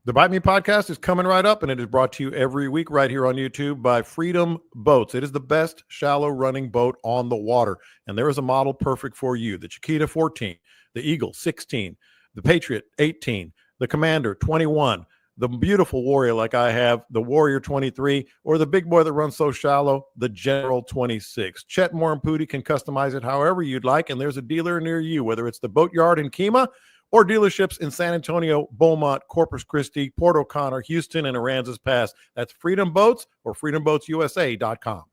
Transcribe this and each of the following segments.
The Bite Me podcast is coming right up, and it is brought to you every week right here on YouTube by Freedom Boats. It is the best shallow running boat on the water, and there is a model perfect for you. The Chiquita 14, the Eagle 16, the Patriot 18, the Commander 21, the beautiful Warrior like I have, the Warrior 23, or the big boy that runs so shallow, the General 26. Chet Moore and Pooty can customize it however you'd like, and there's a dealer near you, whether it's the Boatyard in Kemah or dealerships in San Antonio, Beaumont, Corpus Christi, Port O'Connor, Houston, and Aransas Pass. That's Freedom Boats or freedomboatsusa.com.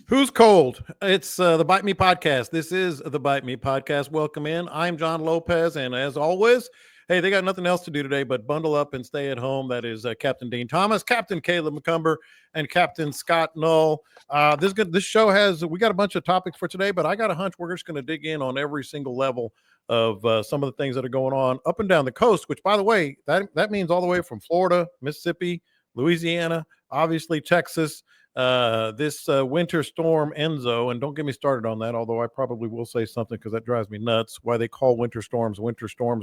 Who's cold? It's the Bite Me podcast. This is the Bite Me podcast. Welcome in. I'm John Lopez, and as always, hey, they got nothing else to do today but bundle up and stay at home. That is Captain Dean Thomas, Captain Caleb McCumber, and Captain Scott Null. This show we got a bunch of topics for today, but I got a hunch we're just going to dig in on every single level of some of the things that are going on up and down the coast, which, by the way, that means all the way from Florida, Mississippi, Louisiana, obviously Texas, this winter storm Enzo, and don't get me started on that, although I probably will say something because that drives me nuts, why they call winter storms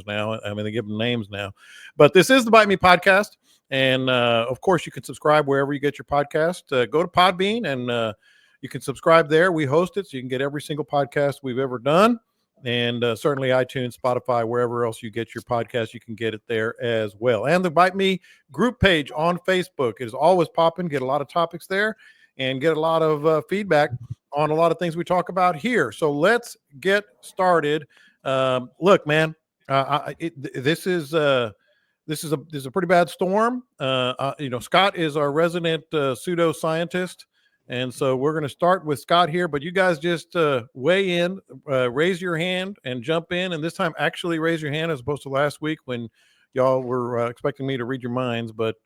now. I mean, they give them names now. But this is the Bite Me podcast, and of course, you can subscribe wherever you get your podcast. Go to Podbean, and you can subscribe there. We host it, so you can get every single podcast we've ever done. And certainly iTunes, Spotify, wherever else you get your podcast, you can get it there as well. And the Bite Me group page on Facebook is always popping. Get a lot of topics there and get a lot of feedback on a lot of things we talk about here. So let's get started. Look, man, this is a pretty bad storm. Scott is our resident pseudoscientist. And so we're going to start with Scott here, but you guys just weigh in, raise your hand and jump in. And this time actually raise your hand as opposed to last week when y'all were expecting me to read your minds. But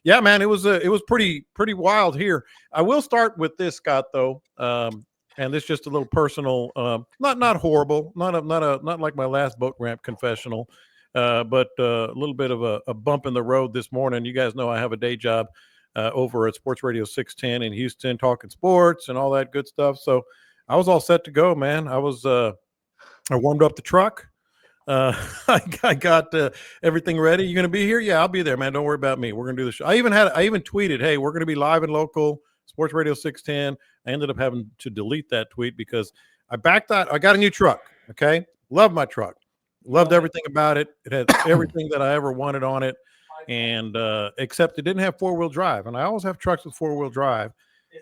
yeah, man, it was pretty wild here. I will start with this, Scott, though. And this just a little personal, not horrible, not like my last boat ramp confessional, but a little bit of a bump in the road this morning. You guys know I have a day job over at Sports Radio 610 in Houston, talking sports and all that good stuff. So I was all set to go, man. I warmed up the truck. I got everything ready. You going to be here? Yeah, I'll be there, man. Don't worry about me. We're going to do the show. I even tweeted, hey, we're going to be live and local, Sports Radio 610. I ended up having to delete that tweet because I backed out. I got a new truck. Okay. Love my truck. Loved everything about it. It had everything that I ever wanted on it. And except it didn't have 4-wheel drive, and I always have trucks with 4-wheel drive,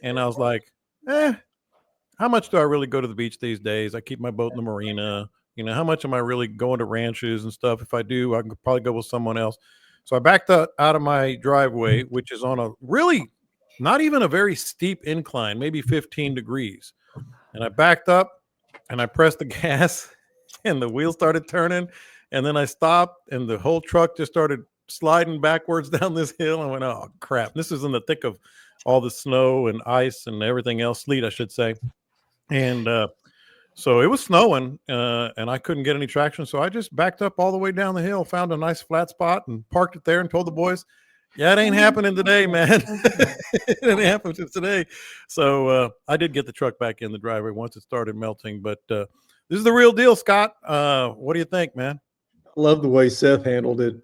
and I was like, how much do I really go to the beach these days? I keep my boat in the marina. How much am I really going to ranches and stuff? If I do, I can probably go with someone else. So I backed out of my driveway, which is on a really not even a very steep incline, maybe 15 degrees, and I backed up and I pressed the gas and the wheels started turning, and then I stopped and the whole truck just started sliding backwards down this hill. I went, oh crap, this is in the thick of all the snow and ice and everything else, sleet I should say. And so it was snowing and I couldn't get any traction, so I just backed up all the way down the hill, found a nice flat spot and parked it there and told the boys, yeah, it ain't happening today, man. It ain't happening today. So I did get the truck back in the driveway once it started melting, but this is the real deal, Scott. What do you think, man? Love the way Seth handled it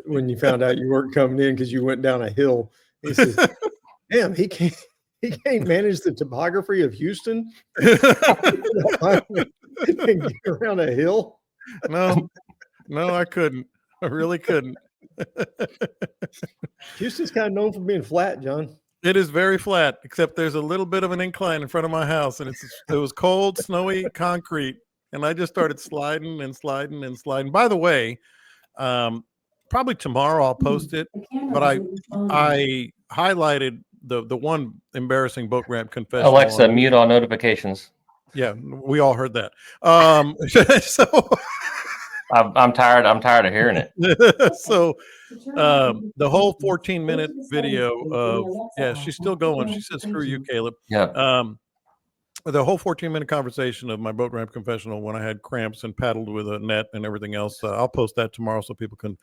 when you found out you weren't coming in because you went down a hill. He says, damn, he can't manage the topography of Houston and get around a hill. No, I couldn't. I really couldn't. Houston's kind of known for being flat, John. It is very flat, except there's a little bit of an incline in front of my house, and it was cold, snowy concrete, and I just started sliding and sliding and sliding. By the way, probably tomorrow I'll post it, but I highlighted the one embarrassing boat ramp confession. Alexa, mute all notifications. Yeah, we all heard that. So I'm tired of hearing it. So the whole 14-minute video of she's still going. She said, screw you, Caleb. Yeah. The whole 14-minute conversation of my boat ramp confessional when I had cramps and paddled with a net and everything else. I'll post that tomorrow so people can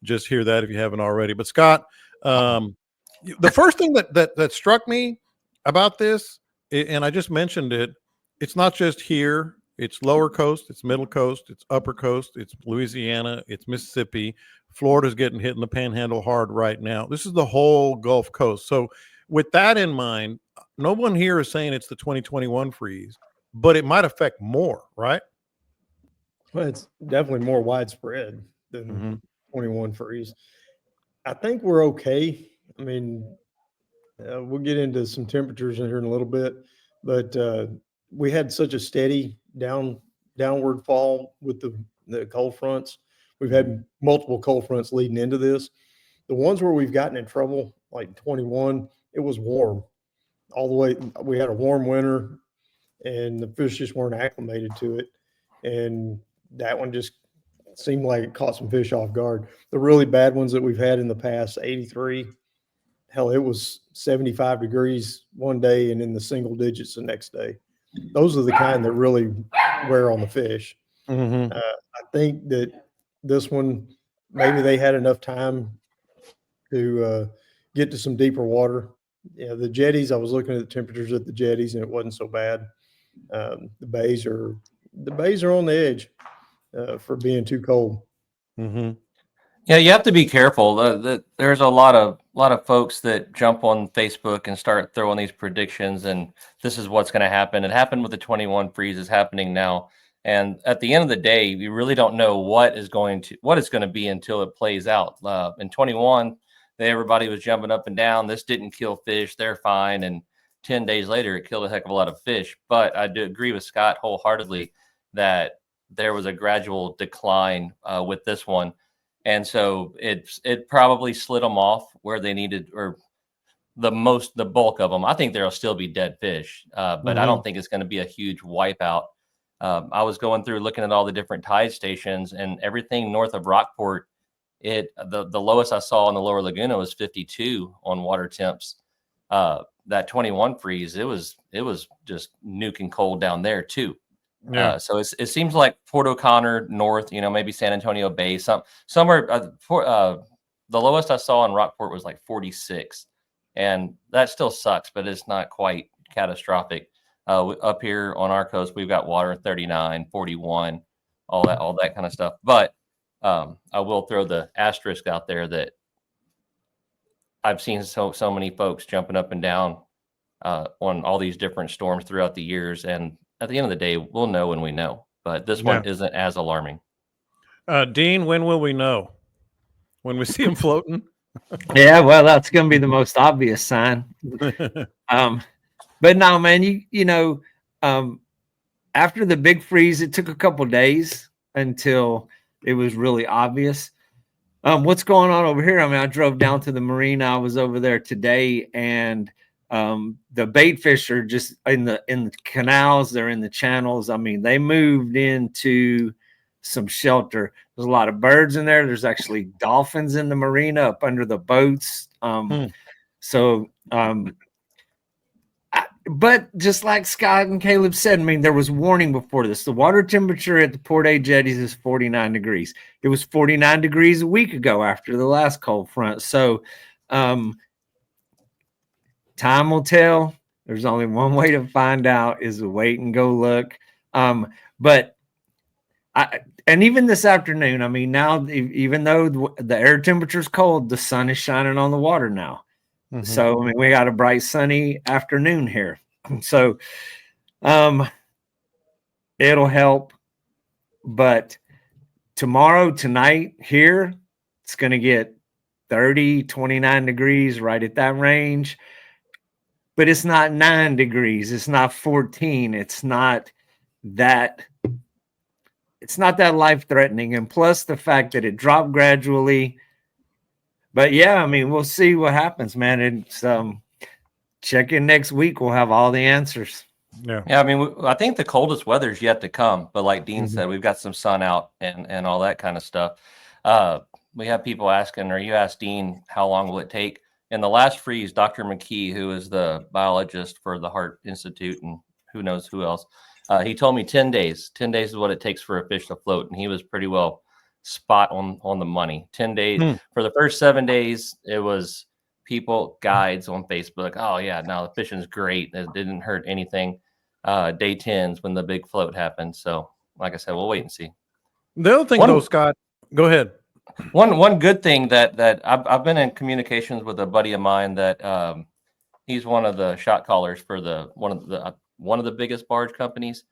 just hear that if you haven't already. But Scott, the first thing that struck me about this, and I just mentioned it, it's not just here It's lower coast, it's middle coast, it's upper coast, it's Louisiana, it's Mississippi. Florida's getting hit in the panhandle hard right now. This is the whole Gulf Coast. So, with that in mind, no one here is saying it's the 2021 freeze, but it might affect more, right? Well, it's definitely more widespread than Mm-hmm. 21 freeze. I think we're okay. I mean, we'll get into some temperatures in here in a little bit, but we had such a steady downward fall with the cold fronts. We've had multiple cold fronts leading into this. The ones where we've gotten in trouble, like 21, it was warm all the way. We had a warm winter, and the fish just weren't acclimated to it, and that one just seemed like it caught some fish off guard. The really bad ones that we've had in the past, 83, hell, it was 75 degrees one day and in the single digits the next day. Those are the kind that really wear on the fish. Mm-hmm. I think that this one, maybe they had enough time to get to some deeper water. Yeah, the jetties, I was looking at the temperatures at the jetties and it wasn't so bad. The bays are on the edge for being too cold. Mm-hmm. Yeah, you have to be careful. There's a lot of folks that jump on Facebook and start throwing these predictions, and this is what's going to happen. It happened with the 21 freeze. Is happening now, and at the end of the day, we really don't know what it's going to be until it plays out. In 21, everybody was jumping up and down. This didn't kill fish; they're fine. And 10 days later, it killed a heck of a lot of fish. But I do agree with Scott wholeheartedly that there was a gradual decline with this one. And so it probably slid them off where they needed, or the bulk of them. I think there'll still be dead fish, but I don't think it's going to be a huge wipeout. I was going through looking at all the different tide stations, and everything north of Rockport, the lowest I saw in the lower Laguna was 52 on water temps. That 21 freeze, it was just nuking cold down there too. Yeah. So it seems like Port O'Connor north, maybe San Antonio Bay, somewhere. The lowest I saw in Rockport was like 46, and that still sucks, but it's not quite catastrophic. Up here on our coast, we've got water 39, 41, all that kind of stuff. But I will throw the asterisk out there that I've seen so many folks jumping up and down on all these different storms throughout the years, and at the end of the day, we'll know when we know. But this one isn't as alarming. Dean, when will we know? When we see him floating? Yeah, well, that's going to be the most obvious sign. But no, man, after the big freeze, it took a couple days until it was really obvious. What's going on over here? I mean, I drove down to the marina. I was over there today, and the bait fish are just in the canals. They're in the channels. I mean, they moved into some shelter. There's a lot of birds in there. There's actually dolphins in the marina up under the boats. But just like Scott and Caleb said, I mean, there was warning before this. The water temperature at the Port A jetties is 49 degrees. It was 49 degrees a week ago after the last cold front. So time will tell. There's only one way to find out, is to wait and go look. And even this afternoon, I mean, now, even though the air temperature is cold, the sun is shining on the water now. Mm-hmm. So, I mean, we got a bright sunny afternoon here. So, it'll help. But tonight here, it's going to get 30, 29 degrees, right at that range. But it's not 9 degrees. It's not 14. It's not that life-threatening. And plus the fact that it dropped gradually. But yeah, I mean, we'll see what happens, man. It's check in next week. We'll have all the answers. Yeah. I mean, I think the coldest weather is yet to come. But like Dean said, we've got some sun out and all that kind of stuff. We have people asking, or you asked Dean, how long will it take? In the last freeze, Dr. McKee, who is the biologist for the Heart Institute and who knows who else, he told me 10 days. 10 days is what it takes for a fish to float. And he was pretty well spot on the money. 10 days. For the first 7 days, it was guides on Facebook. Oh, yeah, no, the fishing's great. It didn't hurt anything. day 10s when the big float happens. So, like I said, we'll wait and see. The other thing, though, Scott, go ahead. One good thing that I've been in communications with a buddy of mine that he's one of the shot callers for one of the biggest barge companies.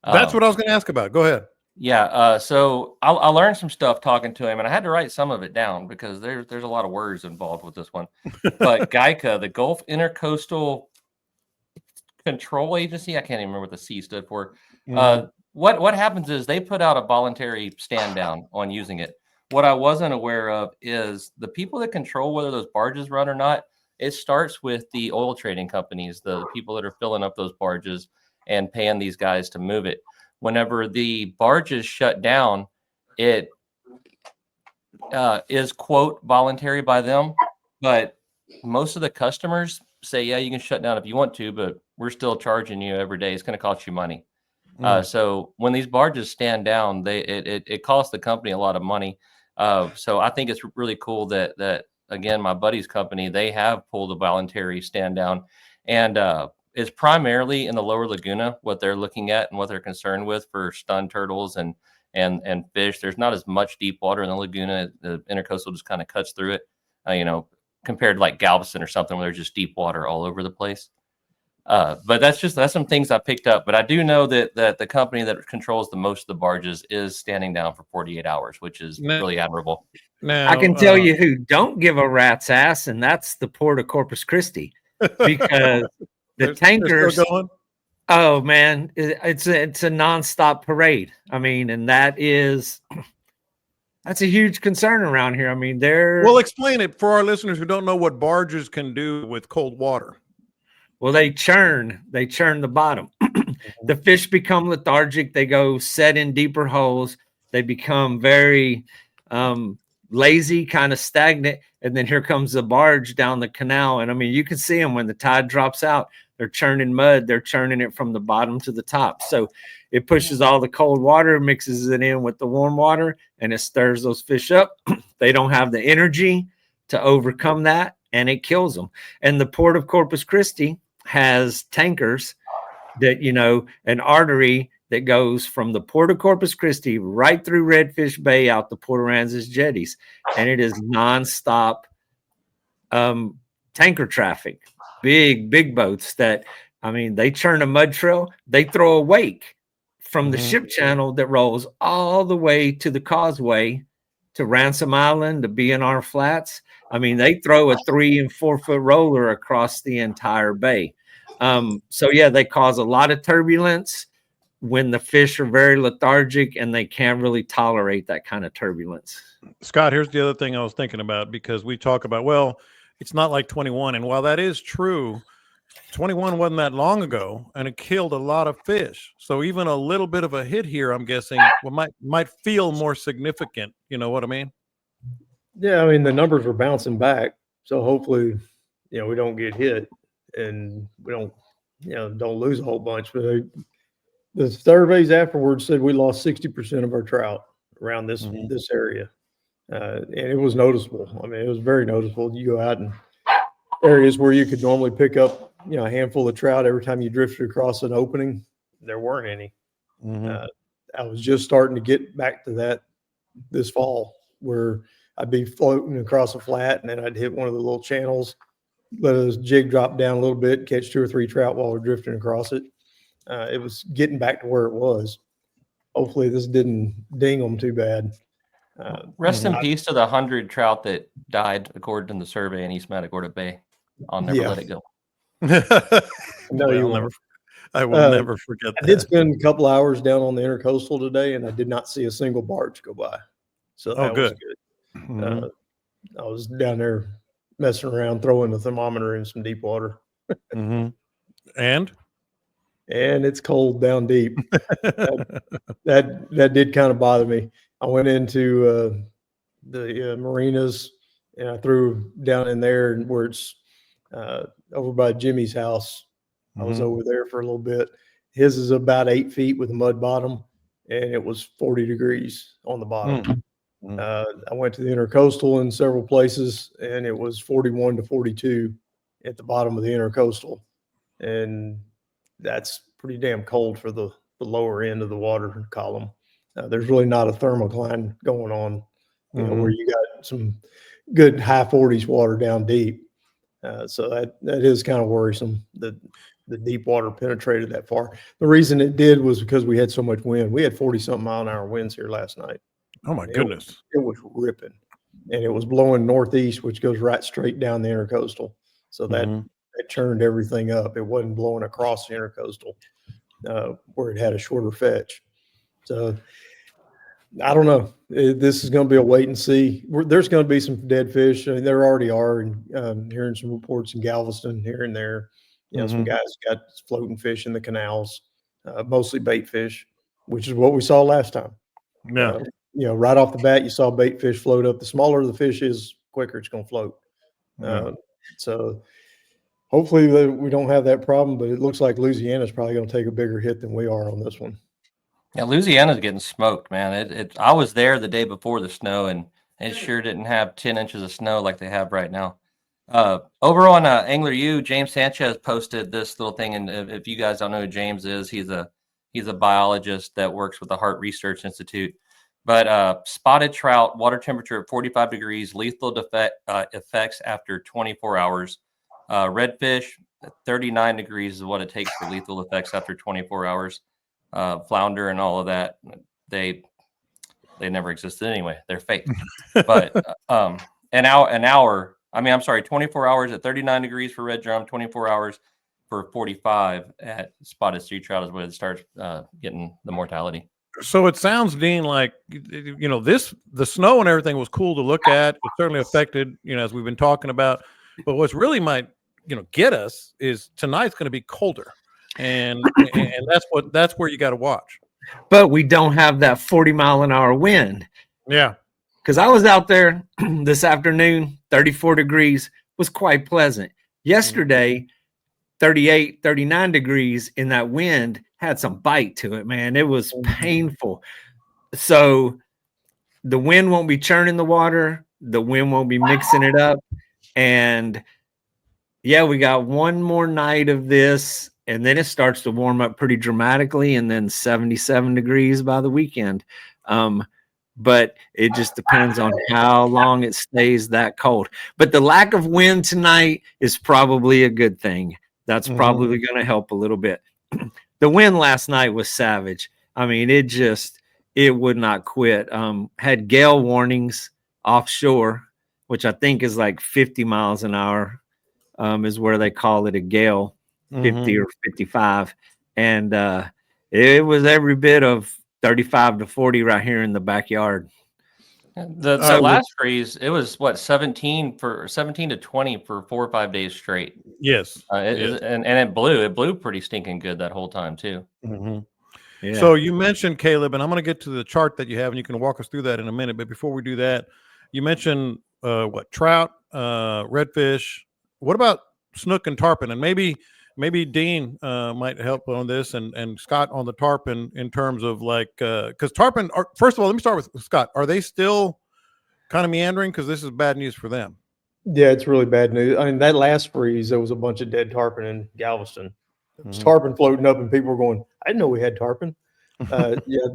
That's what I was going to ask about. Go ahead. Yeah. So I learned some stuff talking to him, and I had to write some of it down because there's a lot of words involved with this one. But GICA, the Gulf Intercoastal Control Agency, I can't even remember what the C stood for. What happens is they put out a voluntary stand down on using it. What I wasn't aware of is the people that control whether those barges run or not. It starts with the oil trading companies, the people that are filling up those barges and paying these guys to move it. Whenever the barges shut down, it is, quote, voluntary by them. But most of the customers say, yeah, you can shut down if you want to, but we're still charging you every day. It's going to cost you money. So when these barges stand down, it costs the company a lot of money. So I think it's really cool that again, my buddy's company, they have pulled a voluntary stand down, and it's primarily in the lower Laguna, what they're looking at and what they're concerned with for stun turtles and fish. There's not as much deep water in the Laguna. The intercoastal just kind of cuts through it, compared to like Galveston or something where there's just deep water all over the place. But that's some things I picked up. But I do know that the company that controls the most of the barges is standing down for 48 hours, which is really admirable. Now, I can tell you who don't give a rat's ass, and that's the Port of Corpus Christi, because the tankers. Oh man, it's a nonstop parade. I mean, and that's a huge concern around here. I mean, well, explain it for our listeners who don't know what barges can do with cold water. Well, they churn the bottom. The fish become lethargic. They go set in deeper holes. They become very lazy, kind of stagnant. And then here comes the barge down the canal. And I mean, you can see them when the tide drops out, they're churning mud. They're churning it from the bottom to the top. So it pushes all the cold water, mixes it in with the warm water, and it stirs those fish up. They don't have the energy to overcome that, and it kills them. And the Port of Corpus Christi has tankers that, an artery that goes from the Port of Corpus Christi right through Redfish Bay out to Port Aransas jetties. And it is nonstop tanker traffic, big boats that, I mean, they churn a mud trail. They throw a wake from the ship channel that rolls all the way to the causeway to Ransom Island, to BNR Flats. I mean, they throw a 3 and 4 foot roller across the entire bay. So yeah, they cause a lot of turbulence when the fish are very lethargic and they can't really tolerate that kind of turbulence. Scott, here's the other thing I was thinking about, because we talk about, well, it's not like 21. And while that is true, 21 wasn't that long ago, and it killed a lot of fish. So even a little bit of a hit here, I'm guessing, might feel more significant. You know what I mean? Yeah, I mean, the numbers were bouncing back. So hopefully, we don't get hit and we don't lose a whole bunch. But the surveys afterwards said we lost 60% of our trout around this area. And it was noticeable. I mean, it was very noticeable. You go out in areas where you could normally pick up, a handful of trout every time you drifted across an opening. There weren't any. I was just starting to get back to that this fall, where I'd be floating across a flat and then I'd hit one of the little channels, let a jig drop down a little bit, catch 2 or 3 trout while we're drifting across it. It was getting back to where it was. Hopefully this didn't ding them too bad. Rest in peace to the 100 trout that died according to the survey in East Matagorda Bay. I'll never let it go. No, I will never forget that. I did spend a couple hours down on the intercoastal today, and I did not see a single barge go by. So that was good. I was down there messing around, throwing the thermometer in some deep water. And it's cold down deep. that did kind of bother me. I went into the marinas, and I threw down in there where it's over by Jimmy's house. I was over there for a little bit. His is about 8 feet with a mud bottom, and it was 40 degrees on the bottom. I went to the intercoastal in several places, and it was 41 to 42 at the bottom of the intercoastal. And that's pretty damn cold for the lower end of the water column. There's really not a thermocline going on, where you got some good high 40s water down deep. So that is kind of worrisome that the deep water penetrated that far. The reason it did was because we had so much wind. We had 40-something mile-an-hour winds here last night. Oh my goodness. It was ripping, and it was blowing northeast, which goes right straight down the intercoastal. So that churned everything up. It wasn't blowing across the intercoastal where it had a shorter fetch. So I don't know. This is going to be a wait and see. There's going to be some dead fish. I mean, there already are, and hearing some reports in Galveston here and there. Some guys got floating fish in the canals, mostly bait fish, which is what we saw last time. Yeah. Right off the bat, you saw bait fish float up. The smaller the fish is, quicker it's going to float. So hopefully we don't have that problem, but it looks like Louisiana's probably going to take a bigger hit than we are on this one. Yeah, Louisiana's getting smoked, man. I was there the day before the snow, and it sure didn't have 10 inches of snow like they have right now. Over on Angler U, James Sanchez posted this little thing, and if you guys don't know who James is, he's a biologist that works with the Heart Research Institute. But spotted trout, water temperature at 45 degrees, lethal effects after 24 hours. Redfish, 39 degrees is what it takes for lethal effects after 24 hours. Flounder and all of that, they never existed anyway. They're fake. But an hour. I mean, I'm sorry, 24 hours at 39 degrees for red drum, 24 hours for 45 at spotted sea trout is when it starts getting the mortality. So it sounds, Dean, like the snow and everything was cool to look at. It certainly affected, as we've been talking about. But what's really might get us is tonight's going to be colder, and that's where you got to watch. But we don't have that 40-mile-an-hour wind. Yeah. Because I was out there this afternoon, 34 degrees was quite pleasant. Yesterday, 38, 39 degrees in that wind had some bite to it, man. It was painful. So the wind won't be churning the water. The wind won't be mixing it up. And yeah, we got one more night of this, and then it starts to warm up pretty dramatically, and then 77 degrees by the weekend. But it just depends on how long it stays that cold. But the lack of wind tonight is probably a good thing. That's probably going to help a little bit. The wind last night was savage. I mean, it would not quit. Had gale warnings offshore, which I think is like 50 miles an hour, is where they call it a gale, 50 or 55. And it was every bit of 35 to 40 right here in the backyard. The last freeze, it was 17 to 20 for 4 or 5 days straight. Yes. And it blew pretty stinking good that whole time too. Yeah. So you mentioned, Caleb, and I'm going to get to the chart that you have, and you can walk us through that in a minute. But before we do that, you mentioned trout, redfish. What about snook and tarpon? And maybe Dean might help on this, and Scott on the tarpon in terms of because tarpon are, first of all, let me start with Scott. Are they still kind of meandering? Because this is bad news for them. Yeah, it's really bad news. I mean, that last freeze, there was a bunch of dead tarpon in Galveston. It was tarpon floating up, and people were going, I didn't know we had tarpon. Yeah.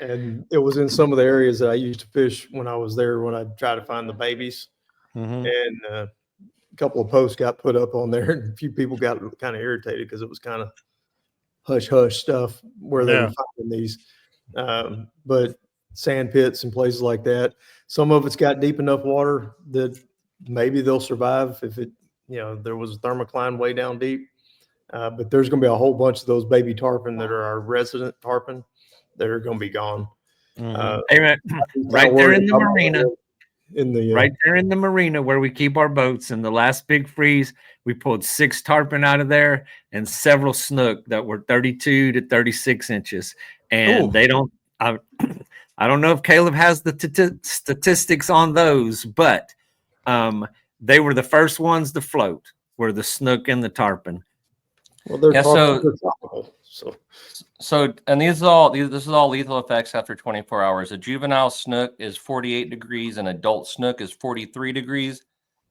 And it was in some of the areas that I used to fish when I was there, when I tried to find the babies. And a couple of posts got put up on there, and a few people got kind of irritated because it was kind of hush stuff where they were finding these. But sand pits and places like that, some of it's got deep enough water that maybe they'll survive if there was a thermocline way down deep. But there's going to be a whole bunch of those baby tarpon that are our resident tarpon that are going to be gone. Right there in the marina. Right there in the marina where we keep our boats. In the last big freeze, we pulled 6 tarpon out of there and several snook that were 32 to 36 inches. And they don't, I don't know if Caleb has the statistics on those, but they were the first ones to float, were the snook and the tarpon. Well, they're tropical. So, and this is all lethal effects after 24 hours. A juvenile snook is 48 degrees, an adult snook is 43 degrees.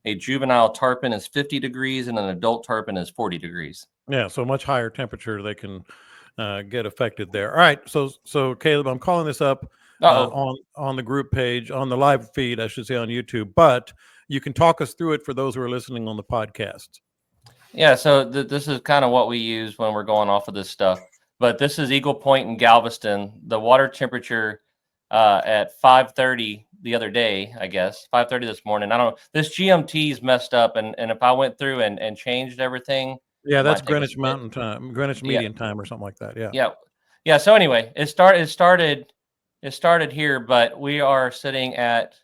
A juvenile tarpon is 50 degrees, and an adult tarpon is 40 degrees. Yeah, so much higher temperature they can get affected there. All right, so Caleb, I'm calling this up on the group page, on the live feed, I should say, on YouTube. But you can talk us through it for those who are listening on the podcast. Yeah, so this is kind of what we use when we're going off of this stuff. But this is Eagle Point in Galveston. The water temperature at 5:30 the other day, I guess 5:30 this morning. I don't know. This GMT's messed up, and if I went through and changed everything, Yeah, it that's might take Greenwich Mountain Time, Greenwich Yeah. Median Time, or something like that. Yeah. Yeah. So anyway, it started here, but we are sitting at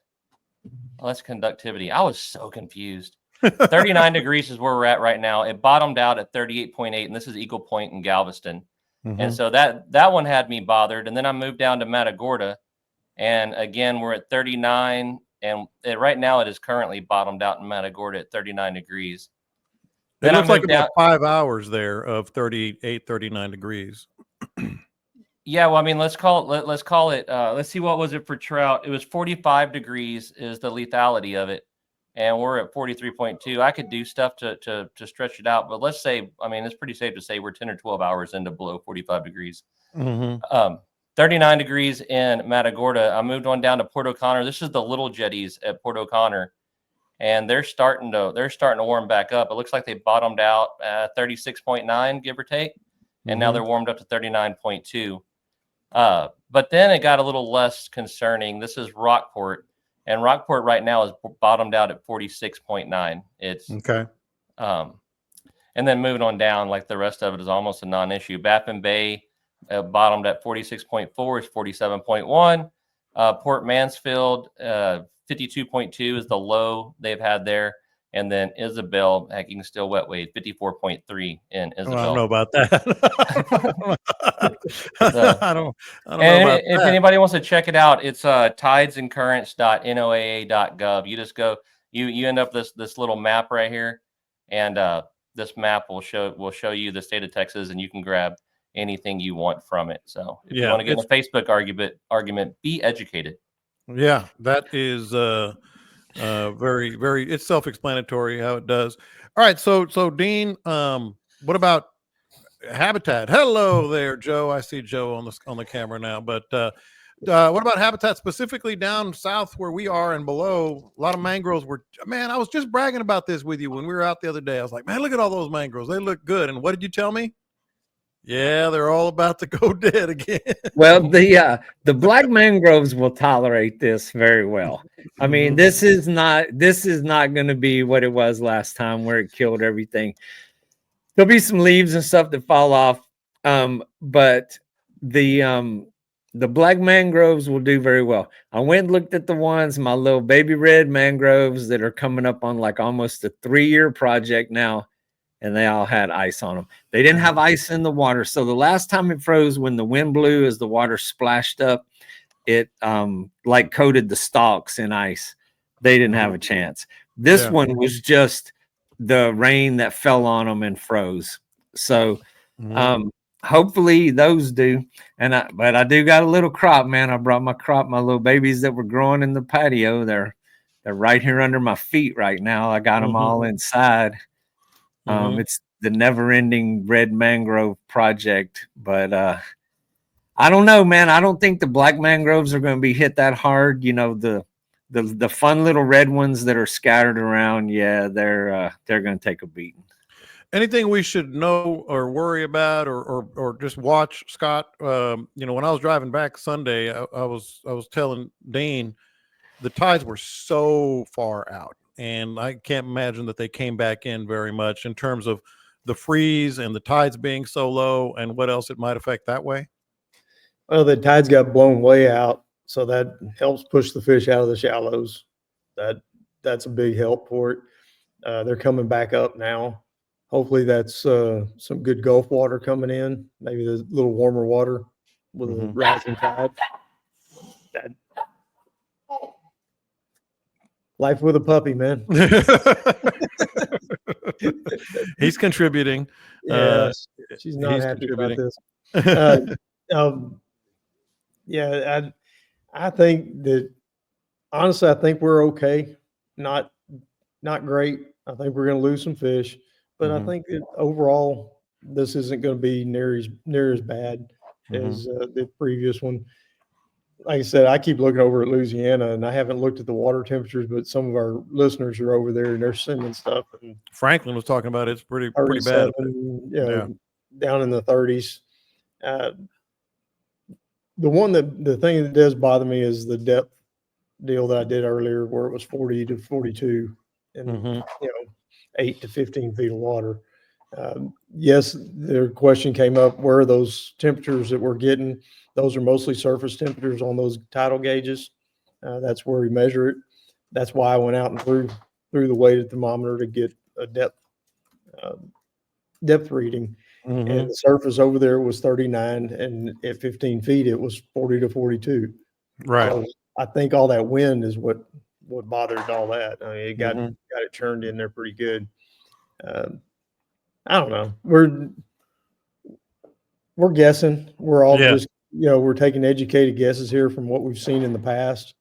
that's conductivity. I was so confused. 39 degrees is where we're at right now. It bottomed out at 38.8, and this is Eagle Point in Galveston. And so that one had me bothered. And then I moved down to Matagorda, and again we're at 39, and right now it is currently bottomed out in Matagorda at 39 degrees. It looks like about 5 hours there of 38, 39 degrees. Yeah, well, I mean, let's call it. Let's see, what was it for trout? It was 45 degrees is the lethality of it, and we're at 43.2. I could do stuff to stretch it out, but let's say, I mean, it's pretty safe to say we're 10 or 12 hours into below 45 degrees. 39 degrees in Matagorda. I moved on down to Port O'Connor. This is the little jetties at Port O'Connor, and they're starting to warm back up. It looks like they bottomed out at 36.9, give or take, and now they're warmed up to 39.2. But then it got a little less concerning. This is Rockport, and Rockport right now is bottomed out at 46.9. It's okay. And then moving on down, like the rest of it is almost a non-issue. Baffin Bay bottomed at 46.4 is 47.1. Port Mansfield, 52.2 is the low they've had there. And then Isabel, heck, you can still wet wade, 54.3 in Isabel. Well, I don't know about that. So, I don't know about if that. anybody wants to check it out, it's tidesandcurrents.noaa.gov. You just go, you end up this little map right here, and this map will show you the state of Texas, and you can grab anything you want from it. So if you want to get in a Facebook argument, be educated. Yeah, that is very, very, it's self-explanatory how it does. All right, so Dean, what about habitat? Hello there, Joe. I see Joe on the camera now, but what about habitat specifically down south where we are and below? A lot of mangroves man, I was just bragging about this with you when we were out the other day. I was like, man, look at all those mangroves. They look good. And what did you tell me? Yeah, they're all about to go dead again. Well, the black mangroves will tolerate this very well. I mean, this is not going to be what it was last time where it killed everything. There'll be some leaves and stuff that fall off, but the black mangroves will do very well. I went and looked at the ones, my little baby red mangroves that are coming up on like almost a 3-year project now, and they all had ice on them. They didn't have ice in the water. So the last time it froze, when the wind blew, as the water splashed up, it like coated the stalks in ice. They didn't have a chance. This one was just the rain that fell on them and froze. So hopefully those do. But I do got a little crop, man. I brought my little babies that were growing in the patio. They're right here under my feet right now. I got them all inside. It's the never-ending red mangrove project, but I don't know, man. I don't think the black mangroves are going to be hit that hard. You know, the fun little red ones that are scattered around, yeah, they're going to take a beating. Anything we should know or worry about or just watch, Scott? When I was driving back Sunday, I was telling Dean the tides were so far out, and I can't imagine that they came back in very much in terms of the freeze and the tides being so low, and what else it might affect that way. Well, the tides got blown way out, so that helps push the fish out of the shallows. That's a big help for it. They're coming back up now. Hopefully that's some good Gulf water coming in, maybe the little warmer water with a rising tide. Life with a puppy, man. He's contributing. Yeah, she's not happy about this. I think that honestly, I think we're okay. Not great. I think we're going to lose some fish, but I think that overall this isn't going to be near as bad as the previous one. Like I said, I keep looking over at Louisiana, and I haven't looked at the water temperatures, but some of our listeners are over there and they're sending stuff. And Franklin was talking about it's pretty bad. 37, down in the 30s. The thing that does bother me is the depth deal that I did earlier, where it was 40 to 42 and 8 to 15 feet of water. Yes, the question came up, where are those temperatures that we're getting? Those are mostly surface temperatures on those tidal gauges. That's where we measure it. That's why I went out and threw the weighted thermometer to get a depth reading. And the surface over there was 39, and at 15 feet it was 40 to 42. Right. So I think all that wind is what bothered all that. I mean, it got it turned in there pretty good. I don't know. We're guessing. We're all just, we're taking educated guesses here from what we've seen in the past,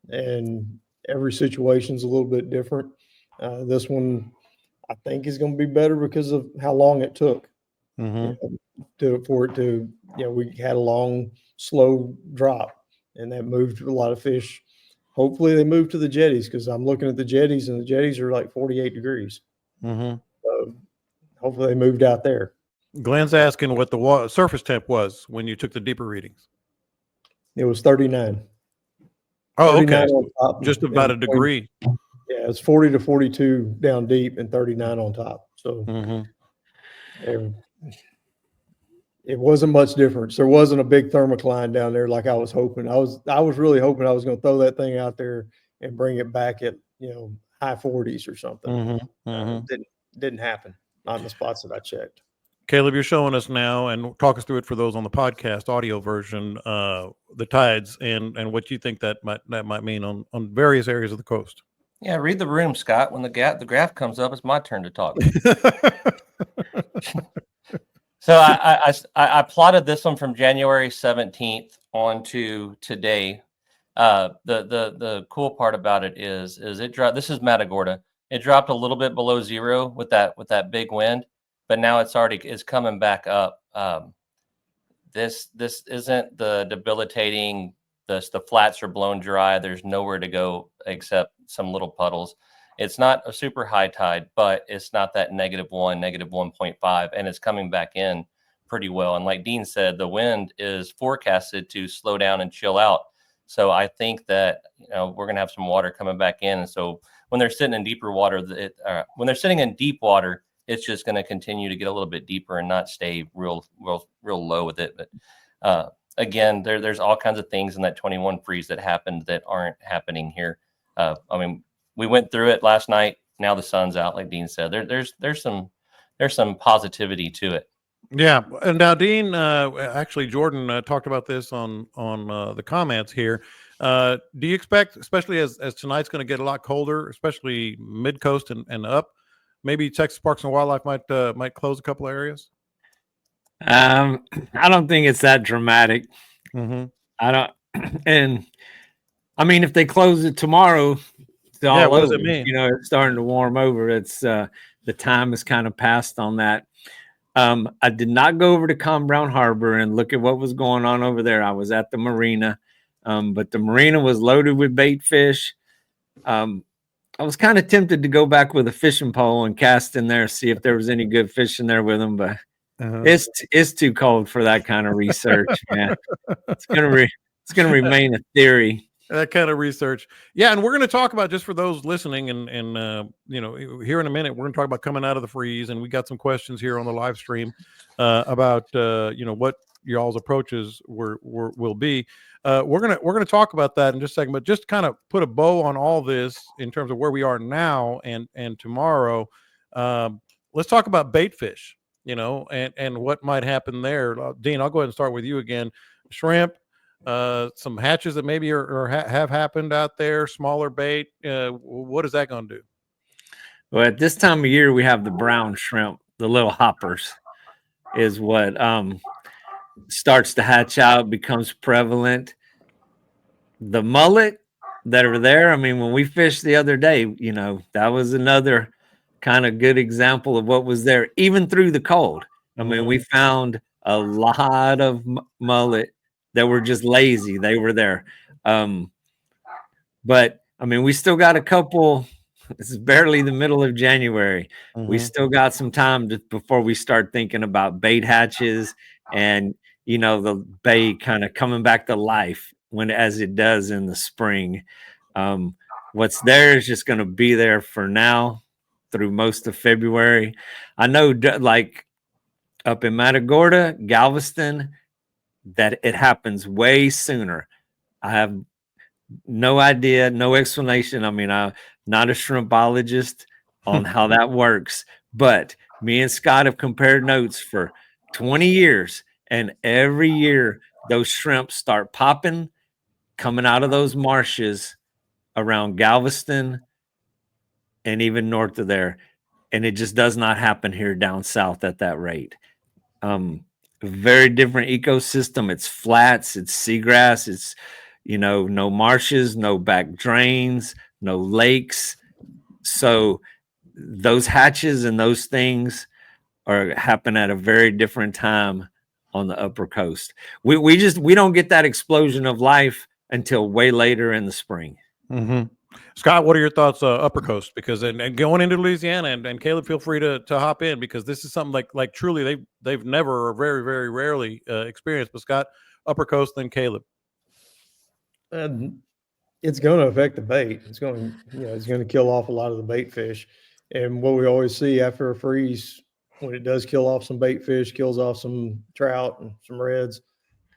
and every situation's a little bit different. This one, I think, is going to be better because of how long it took for it to, we had a long, slow drop, and that moved a lot of fish. Hopefully they moved to the jetties, because I'm looking at the jetties, and the jetties are like 48 degrees. So hopefully they moved out there. Glenn's asking what the surface temp was when you took the deeper readings. It was 39. Oh, 39 okay. on top, just about a degree. Yeah, it's 40 to 42 down deep and 39 on top. So it wasn't much difference. There wasn't a big thermocline down there like I was hoping. I was really hoping I was going to throw that thing out there and bring it back at high 40s or something. Didn't happen. Not in the spots that I checked. Caleb, you're showing us now, and talk us through it for those on the podcast audio version, the tides and what you think that might mean on various areas of the coast. Yeah, read the room, Scott. When the graph comes up, it's my turn to talk. So I plotted this one from January 17th on to today. The cool part about it is it dropped. This is Matagorda. It dropped a little bit below zero with that big wind, but now it's coming back up. This isn't the debilitating. The flats are blown dry. There's nowhere to go except some little puddles. It's not a super high tide, but it's not that -1, -1.5, and it's coming back in pretty well. And like Dean said, the wind is forecasted to slow down and chill out. So I think that we're going to have some water coming back in. And so when they're sitting in deeper water, when they're sitting in deep water, it's just going to continue to get a little bit deeper and not stay real low with it. But again, there's all kinds of things in that 21 freeze that happened that aren't happening here. I mean, we went through it last night. Now the sun's out, like Dean said. There's some positivity to it. Yeah, and now Dean, actually Jordan talked about this on the comments here. Do you expect, especially as tonight's going to get a lot colder, especially mid coast and up, maybe Texas Parks and Wildlife might close a couple of areas? I don't think it's that dramatic. I don't, and I mean, if they close it tomorrow, it's all what does over. it mean? It's starting to warm over. It's the time is kind of passed on that. I did not go over to Com Brown Harbor and look at what was going on over there. I was at the marina, but the marina was loaded with bait fish. I was kind of tempted to go back with a fishing pole and cast in there, see if there was any good fish in there with them, but it's too cold for that kind of research, man. It's gonna remain a theory. That kind of research. Yeah, and we're going to talk about, just for those listening, and here in a minute, we're going to talk about coming out of the freeze, and we got some questions here on the live stream about what y'all's approaches will be. We're gonna talk about that in just a second, but just kind of put a bow on all this in terms of where we are now and tomorrow. Let's talk about bait fish, and what might happen there. Dean, I'll go ahead and start with you again. Shrimp. Some hatches that maybe have happened out there, smaller bait. What is that going to do? Well, at this time of year, we have the brown shrimp, the little hoppers, is what starts to hatch out, becomes prevalent. The mullet that are there, I mean, when we fished the other day, that was another kind of good example of what was there, even through the cold. I mean, we found a lot of mullet that were just lazy. They were there. But I mean, we still got a couple. This is barely the middle of January. We still got some time before we start thinking about bait hatches and, the bait kind of coming back to life as it does in the spring. What's there is just going to be there for now through most of February. I know, like up in Matagorda, Galveston, that it happens way sooner. I have no idea, no explanation. I mean, I'm not a shrimpoligist on how that works, but me and Scott have compared notes for 20 years, and every year those shrimp start popping, coming out of those marshes around Galveston and even north of there. And it just does not happen here down south at that rate. Very different ecosystem. It's flats, it's seagrass, it's no marshes, no back drains, no lakes. So those hatches and those things happen at a very different time on the upper coast. We don't get that explosion of life until way later in the spring. Scott, what are your thoughts upper coast? Because and going into Louisiana, and Caleb, feel free to hop in, because this is something like truly they've never or very, very rarely experienced. But Scott, upper coast, then Caleb. It's going to affect the bait. It's going to kill off a lot of the bait fish. And what we always see after a freeze, when it does kill off some bait fish, kills off some trout and some reds,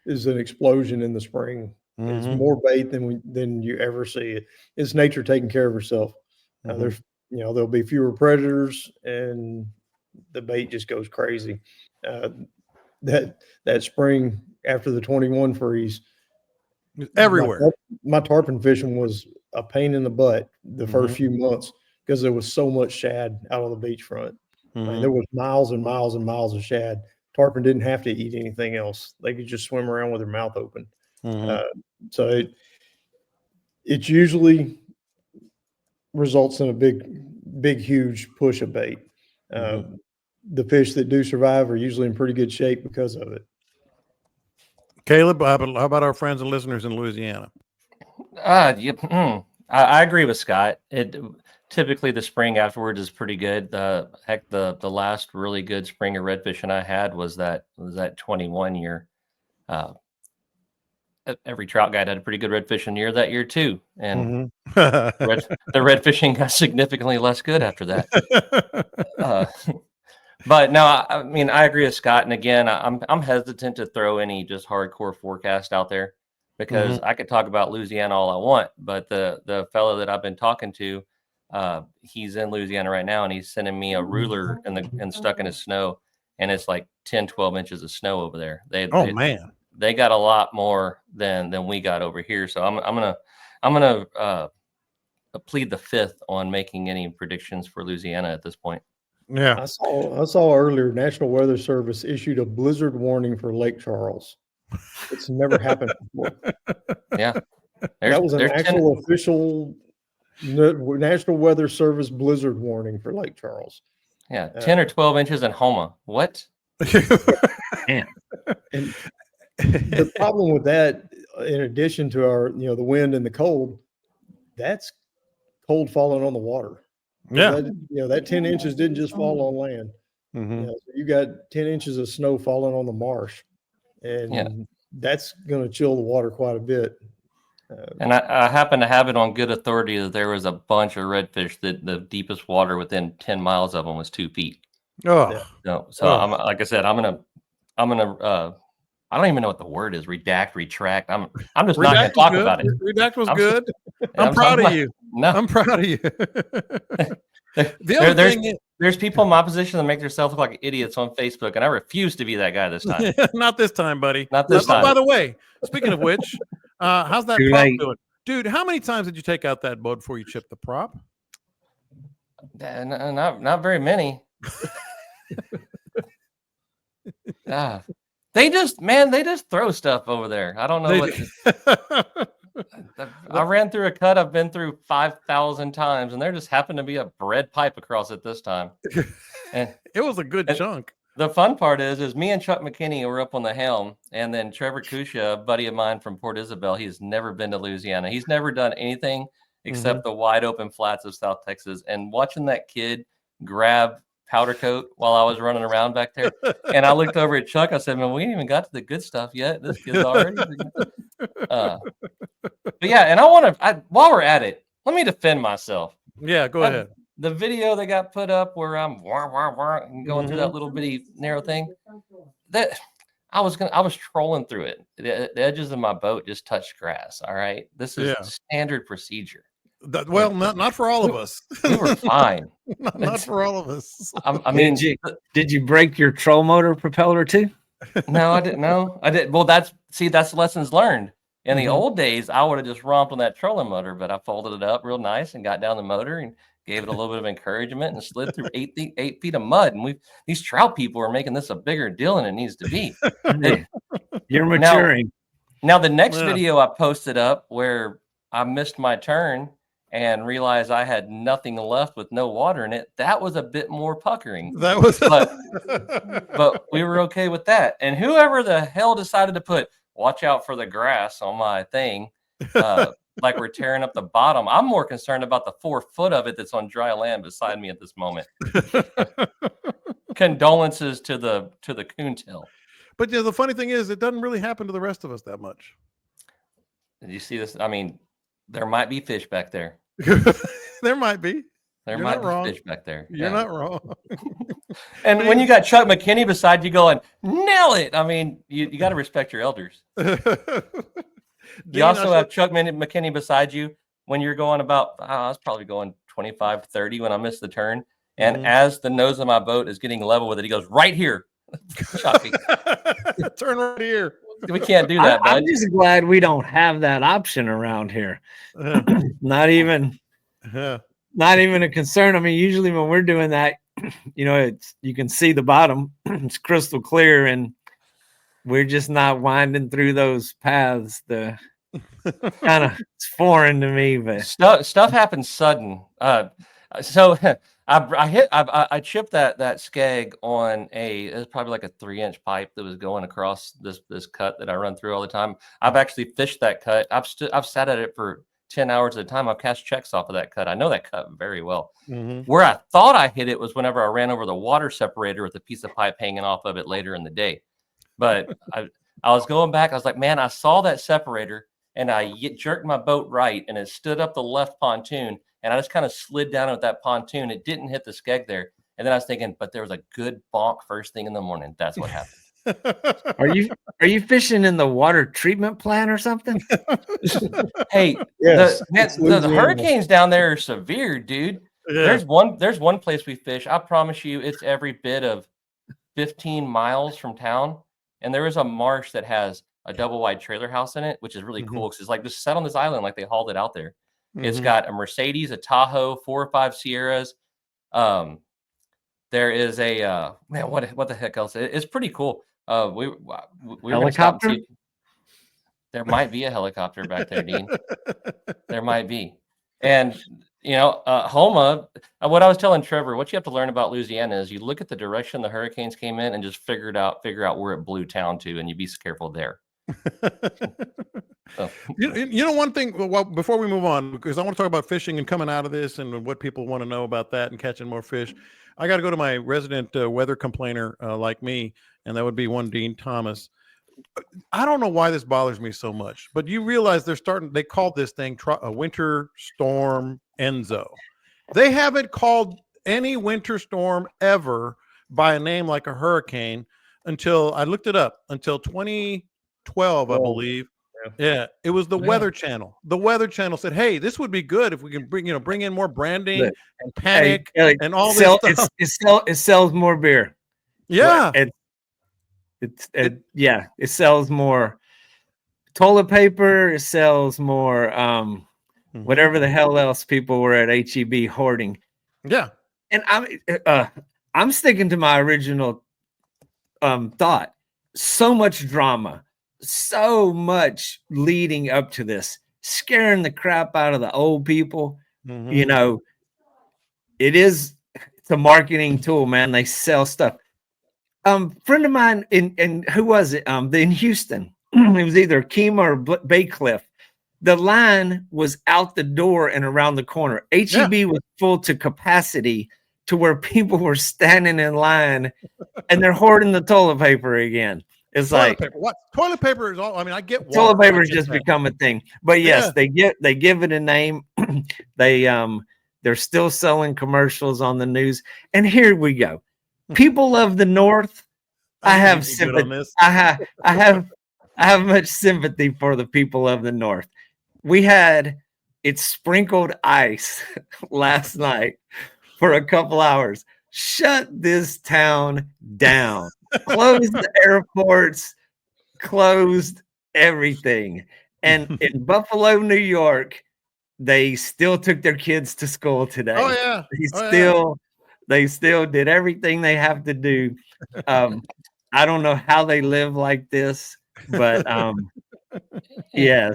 is an explosion in the spring. It's more bait than you ever see. It's nature taking care of herself. There'll be fewer predators, and the bait just goes crazy. That spring after the 21 freeze, everywhere. My tarpon fishing was a pain in the butt the first few months because there was so much shad out on the beachfront. There was miles and miles and miles of shad. Tarpon didn't have to eat anything else. They could just swim around with their mouth open. So it usually results in a big, huge push of bait. The fish that do survive are usually in pretty good shape because of it. Caleb, how about our friends and listeners in Louisiana? I agree with Scott. Typically the spring afterwards is pretty good. The last really good spring of redfishing I had was that 21 year. Every trout guide had a pretty good redfishing year that year too, and the redfishing got significantly less good after that. But no, I mean, I agree with Scott. And again, I'm hesitant to throw any just hardcore forecast out there, because I could talk about Louisiana all I want, but the fellow that I've been talking to, he's in Louisiana right now, and he's sending me a ruler and stuck in his snow, and it's like 10, 12 inches of snow over there. Man. They got a lot more than we got over here. So I'm gonna plead the fifth on making any predictions for Louisiana at this point. Yeah, I saw earlier National Weather Service issued a blizzard warning for Lake Charles. It's never happened before. Yeah, that was an actual official National Weather Service blizzard warning for Lake Charles. Yeah, 10 or 12 inches in Homa. What? And the problem with that, in addition to our, the wind and the cold, that's cold falling on the water. Yeah. That 10 inches didn't just fall on land. So you got 10 inches of snow falling on the marsh, and that's going to chill the water quite a bit. And I happen to have it on good authority that there was a bunch of redfish that the deepest water within 10 miles of them was 2 feet. I'm like I said, I'm gonna I don't even know what the word is. Redact, retract. I'm just not going to talk about it. Redact was good. I'm proud of you. No, I'm proud of you. There's people in my position that make themselves look like idiots on Facebook, and I refuse to be that guy this time. Not this time, buddy. Not this time. By the way, speaking of which, how's that prop doing? Dude, how many times did you take out that boat before you chipped the prop? Not very many. They just throw stuff over there. I don't know what. I ran through a cut I've been through 5,000 times, and there just happened to be a bread pipe across it this time. And it was a good chunk. The fun part is me and Chuck McKinney were up on the helm, and then Trevor Kusha, a buddy of mine from Port Isabel, he's never been to Louisiana. He's never done anything except the wide open flats of South Texas. And watching that kid grab powder coat while I was running around back there, and I looked over at Chuck. I said, "Man, we ain't even got to the good stuff yet. This kid's already." But yeah, and while we're at it, let me defend myself. Yeah, go ahead. The video that got put up where I'm and going through that little bitty narrow thing, that I was trolling through it. The edges of my boat just touched grass. All right, this is standard procedure. Well, not for all of us. We were fine. not for all of us. I mean, did you break your troll motor propeller too? No, I didn't. No, I did. Well, that's lessons learned. In the old days, I would have just romped on that trolling motor, but I folded it up real nice and got down the motor and gave it a little bit of encouragement and slid through 8 feet of mud. And these trout people are making this a bigger deal than it needs to be. You're maturing. Now the next video I posted up where I missed my turn and realized I had nothing left with no water in it, that was a bit more puckering. That was, but we were okay with that. And whoever the hell decided to put "watch out for the grass" on my thing, like we're tearing up the bottom, I'm more concerned about the 4 foot of it that's on dry land beside me at this moment. Condolences to the coontail. But the funny thing is, it doesn't really happen to the rest of us that much. Did you see this? I mean, there might be fish back there. There might be. There might be fish back there. You're not wrong. And when you got Chuck McKinney beside you going, nail it. I mean, you got to respect your elders. You also have Chuck McKinney beside you when you're going about, I was probably going 25, 30 when I missed the turn. And as the nose of my boat is getting level with it, he goes, right here. Turn right here. We can't do that, bud. I'm just glad we don't have that option around here. Not even a concern. I mean, usually when we're doing that, you can see the bottom. It's crystal clear, and we're just not winding through those paths. It's foreign to me, but stuff happens sudden. So I chipped that skeg on it was probably like a 3-inch pipe that was going across this cut that I run through all the time. I've actually fished that cut. I've sat at it for 10 hours at a time. I've cast checks off of that cut. I know that cut very well. Where I thought I hit it was whenever I ran over the water separator with a piece of pipe hanging off of it later in the day. But I was going back. I was like, man, I saw that separator and I jerked my boat right and it stood up the left pontoon. And I just kind of slid down with that pontoon. It didn't hit the skeg there. And then I was thinking, but there was a good bonk first thing in the morning. That's what happened. Are you fishing in the water treatment plant or something? Hey, yes, the hurricanes down there are severe, dude. Yeah. There's one place we fish. I promise you, it's every bit of 15 miles from town. And there is a marsh that has a double wide trailer house in it, which is really cool because it's like just set on this island like they hauled it out there. It's got a Mercedes, a Tahoe, 4 or 5 Sierras. There is a man. What the heck else? It's pretty cool. We helicopter. There might be a helicopter back there, Dean. There might be. And Homa. What I was telling Trevor, what you have to learn about Louisiana is you look at the direction the hurricanes came in and just figure out where it blew town to, and you be careful there. So. One thing, well, before we move on, because I want to talk about fishing and coming out of this and what people want to know about that and catching more fish, I got to go to my resident weather complainer like me, and that would be one Dean Thomas. I don't know why this bothers me so much, but you realize they called this thing a winter storm Enzo. They haven't called any winter storm ever by a name like a hurricane until I looked it up, until 2012, I believe. Yeah, it was the Weather Channel. The Weather Channel said, "Hey, this would be good if we can bring in more branding and panic and all this stuff." It sells more beer. Yeah, it sells more toilet paper. It sells more whatever the hell else people were at HEB hoarding. Yeah, and I'm sticking to my original thought. So much drama. So much leading up to this, scaring the crap out of the old people. It's a marketing tool, man. They sell stuff. Friend of mine in who was it? In Houston. It was either Kemah or Baycliff. The line was out the door and around the corner. HEB was full to capacity to where people were standing in line and they're hoarding the toilet paper again. It's toilet like paper. What toilet paper is all? I mean, I get water. toilet paper has just become a thing. But yes, they give it a name. They're still selling commercials on the news. And here we go. People of the North, I have sympathy. I have much sympathy for the people of the North. We had it sprinkled ice last night for a couple hours. Shut this town down. Closed the airports, closed everything. And in Buffalo, New York, they still took their kids to school today. Oh yeah. They still did everything they have to do. I don't know how they live like this, but yes.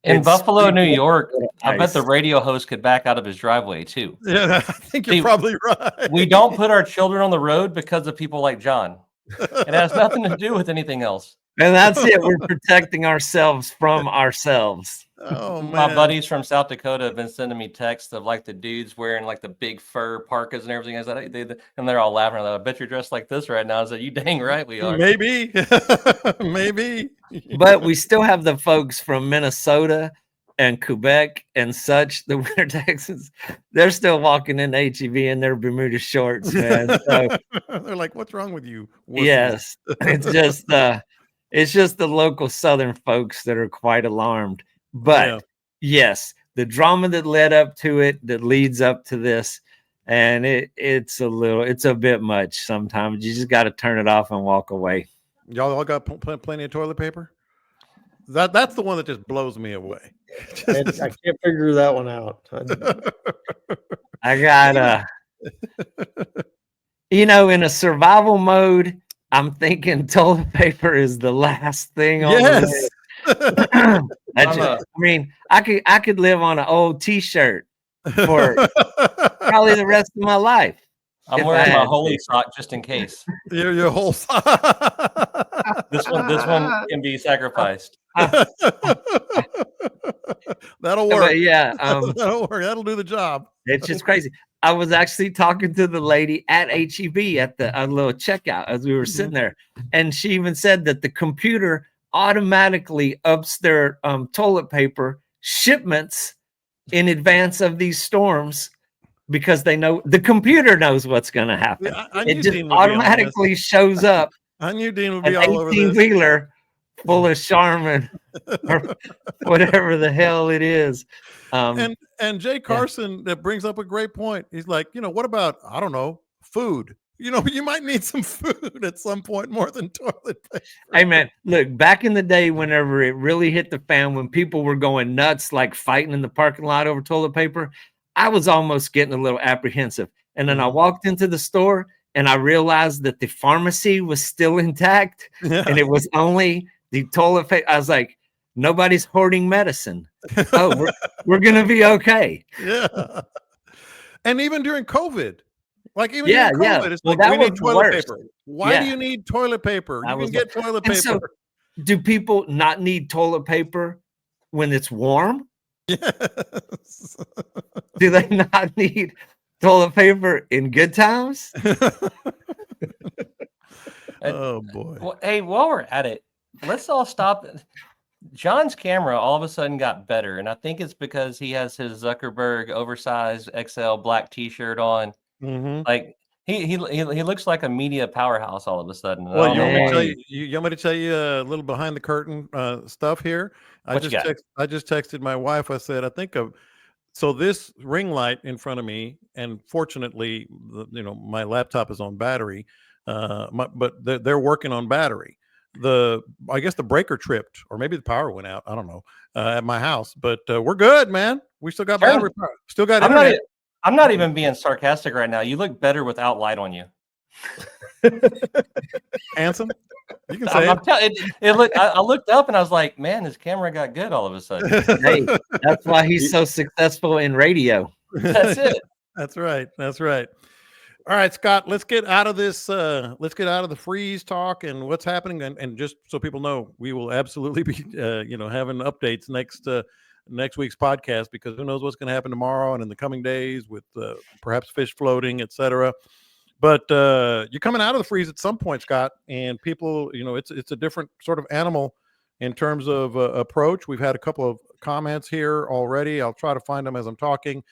In Buffalo, New York, I bet the radio host could back out of his driveway too. Yeah, I think you're probably right. We don't put our children on the road because of people like John. It has nothing to do with anything else. And that's it. We're protecting ourselves from ourselves. Oh man. My buddies from South Dakota have been sending me texts of like the dudes wearing like the big fur parkas and everything. I said, and they're all laughing. I bet you're dressed like this right now. I said, you dang right we are. Maybe. Maybe. But we still have the folks from Minnesota and Quebec and such, the Winter Texans. They're still walking in HEB in their Bermuda shorts, man. So, they're like, what's wrong with you? Yes. It's just the local Southern folks that are quite alarmed. But yes, the drama that led up to it, that leads up to this, and it's a bit much sometimes. You just got to turn it off and walk away. Y'all all got plenty of toilet paper? That's the one that just blows me away. I can't figure that one out. I got in a survival mode, I'm thinking toilet paper is the last thing on the list. I could live on an old T-shirt for probably the rest of my life. I'm wearing my holy sock just in case. Your whole sock. This one can be sacrificed. That'll work. But yeah, that'll work. That'll do the job. It's just crazy. I was actually talking to the lady at HEB at the little checkout as we were sitting there, and she even said that the computer automatically ups their toilet paper shipments in advance of these storms because they know the computer knows what's going to happen. It just automatically shows up. I knew Dean would be all over this. 18-wheeler full of Charmin or whatever the hell it is. And Jay Carson that brings up a great point. He's like, what about, I don't know, food? You might need some food at some point more than toilet paper. Hey man, look, back in the day, whenever it really hit the fan, when people were going nuts, like fighting in the parking lot over toilet paper, I was almost getting a little apprehensive. And then I walked into the store and I realized that the pharmacy was still intact and it was only the toilet paper. I was like, nobody's hoarding medicine. Oh, we're going to be okay. Yeah. And even during COVID, during COVID, it's like, we need toilet paper. Why do you need toilet paper? You can get toilet paper. So, do people not need toilet paper when it's warm? Yes. Do they not need toilet paper in good times? Oh boy. Well, hey, while we're at it, let's all stop. John's camera all of a sudden got better, and I think it's because he has his Zuckerberg oversized XL black T-shirt on. Mm-hmm. Like he looks like a media powerhouse all of a sudden. Well, you want me to tell you a little behind the curtain stuff here? I just texted my wife. I said, I think so this ring light in front of me, and fortunately, my laptop is on battery. But they're working on battery. I guess the breaker tripped, or maybe the power went out. I don't know at my house, but we're good, man. We still got battery power. Still got internet. I'm not even being sarcastic right now. You look better without light on you. Handsome. You can say I looked up and I was like, man, his camera got good all of a sudden. Hey, that's why he's so successful in radio. That's it. That's right. That's right. All right, Scott, let's get out of this. Let's get out of the freeze talk and what's happening. And just so people know, we will absolutely be, having updates next week's podcast, because who knows what's going to happen tomorrow and in the coming days with perhaps fish floating, etc. But you're coming out of the freeze at some point, Scott, and people, it's a different sort of animal in terms of approach. We've had a couple of comments here already. I'll try to find them as I'm talking,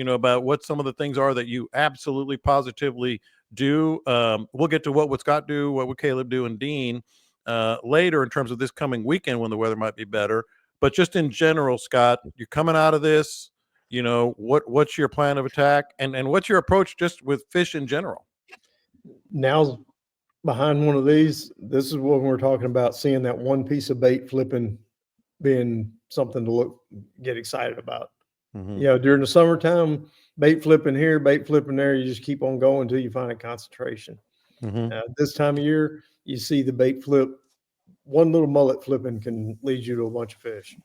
about what some of the things are that you absolutely positively do. We'll get to what would Scott do, what would Caleb do, and Dean later in terms of this coming weekend when the weather might be better. But just in general, Scott, you're coming out of this, what's your plan of attack, and what's your approach just with fish in general? Now's behind one of these. This is what we're talking about, seeing that one piece of bait flipping being something to get excited about. Mm-hmm. During the summertime, bait flipping here, bait flipping there, you just keep on going until you find a concentration. Mm-hmm. This time of year, you see the bait flip. One little mullet flipping can lead you to a bunch of fish.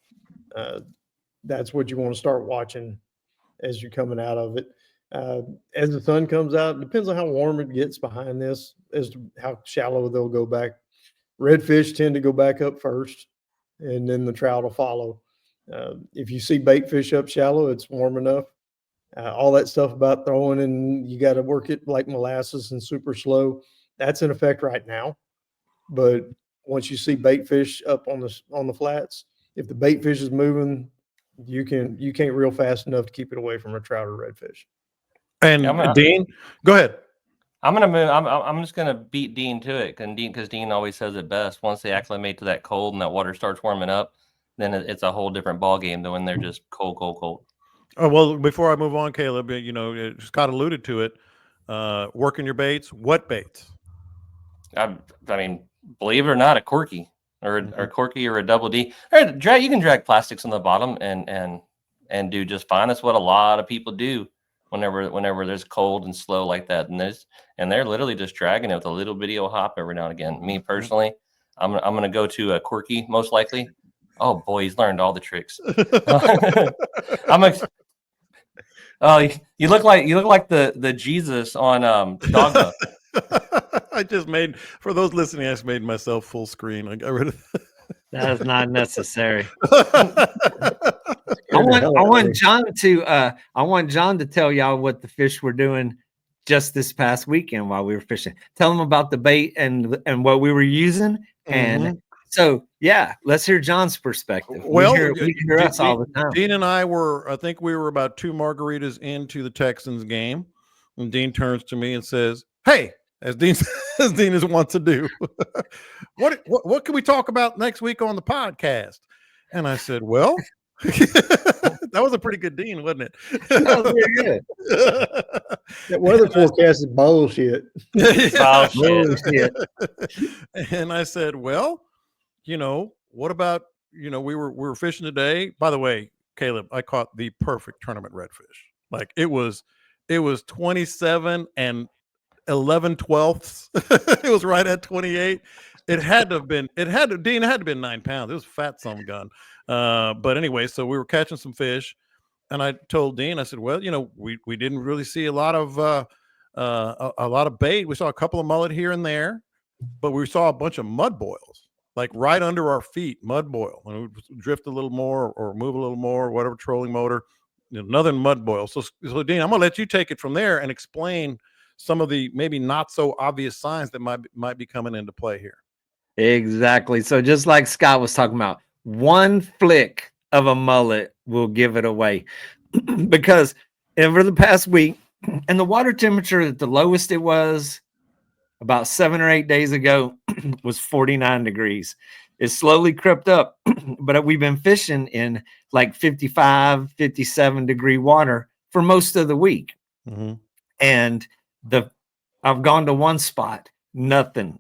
That's what you want to start watching as you're coming out of it. As the sun comes out, it depends on how warm it gets behind this, as to how shallow they'll go back. Redfish tend to go back up first, and then the trout will follow. If you see bait fish up shallow, it's warm enough. All that stuff about throwing and you got to work it like molasses and super slow, that's in effect right now. But once you see bait fish up on the flats, if the bait fish is moving, you can't reel fast enough to keep it away from a trout or redfish. And Dean, go ahead. I'm gonna move. I'm just gonna beat Dean to it, because Dean always says it best. Once they acclimate to that cold and that water starts warming up, then it's a whole different ball game than when they're just cold. Oh, well, before I move on, Caleb, Scott alluded to it. Working your baits. What baits? I mean, believe it or not, a corky or Mm-hmm. a corky or a double D. Or you can drag plastics on the bottom and do just fine. That's what a lot of people do whenever there's cold and slow like that. And they're literally just dragging it with a little bitty old hop every now and again. Me personally, I'm gonna go to a corky most likely. Oh boy, he's learned all the tricks. You look like the Jesus on Dogma. I just made, for those listening, I just made myself full screen. I got rid of That is not necessary. that. I want John to tell y'all what the fish were doing just this past weekend while we were fishing. Tell them about the bait and what we were using. And so, yeah, let's hear John's perspective. Well, we hear us all the time. Dean and I I think we were about 2 margaritas into the Texans game. And Dean turns to me and says, "Hey," as Dean is wont to do, what can we talk about next week on the podcast? And I said, well, that was a pretty good Dean, wasn't it? That was very good. That weather forecast is bullshit. Bullshit. And I said, well, what about, we were fishing today. By the way, Caleb, I caught the perfect tournament redfish. Like it was 27 and 11/12. It was right at 28. It had to have been 9 pounds. It was a fat some gun. But anyway, so we were catching some fish, and I told Dean, I said, well, we didn't really see a lot of bait. We saw a couple of mullet here and there, but we saw a bunch of mud boils, like right under our feet, mud boil. And we would drift a little more or move a little more, whatever, trolling motor, another mud boil. So Dean, I'm gonna let you take it from there and explain some of the maybe not so obvious signs that might be coming into play here. Exactly. So just like Scott was talking about, one flick of a mullet will give it away. Because over the past week, and the water temperature at the lowest it was about 7 or 8 days ago was 49 degrees. It slowly crept up, but we've been fishing in like 55, 57 degree water for most of the week. Mm-hmm. And I've gone to one spot, nothing,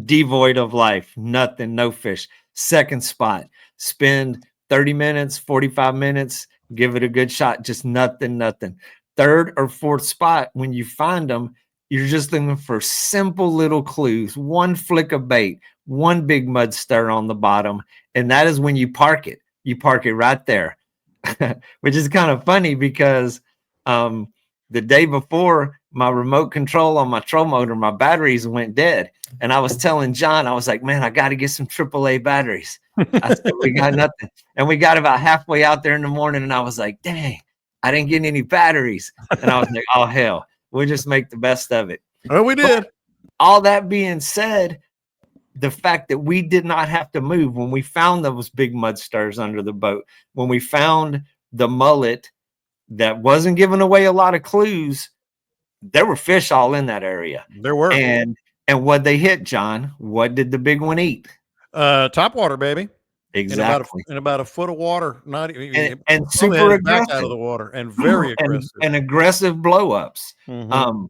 devoid of life, nothing, no fish. Second spot, spend 30 minutes, 45 minutes, give it a good shot, just nothing. Third or fourth spot, when you find them, you're just looking for simple little clues, one flick of bait, one big mud stir on the bottom, and that is when you park it. You park it right there, which is kind of funny because the day before, my remote control on my troll motor, my batteries went dead. And I was telling John, I was like, man, I got to get some AAA batteries. I said, we got nothing. And we got about halfway out there in the morning. And I was like, dang, I didn't get any batteries. And I was like, oh, hell, we'll just make the best of it. Oh, we did. But all that being said, the fact that we did not have to move when we found those big mud stirs under the boat, when we found the mullet that wasn't giving away a lot of clues, there were fish all in that area. There were. And what they hit, John, what did the big one eat? Top water, baby. Exactly. In about a foot of water, not even and super aggressive back out of the water, and very aggressive and aggressive blow-ups. Mm-hmm.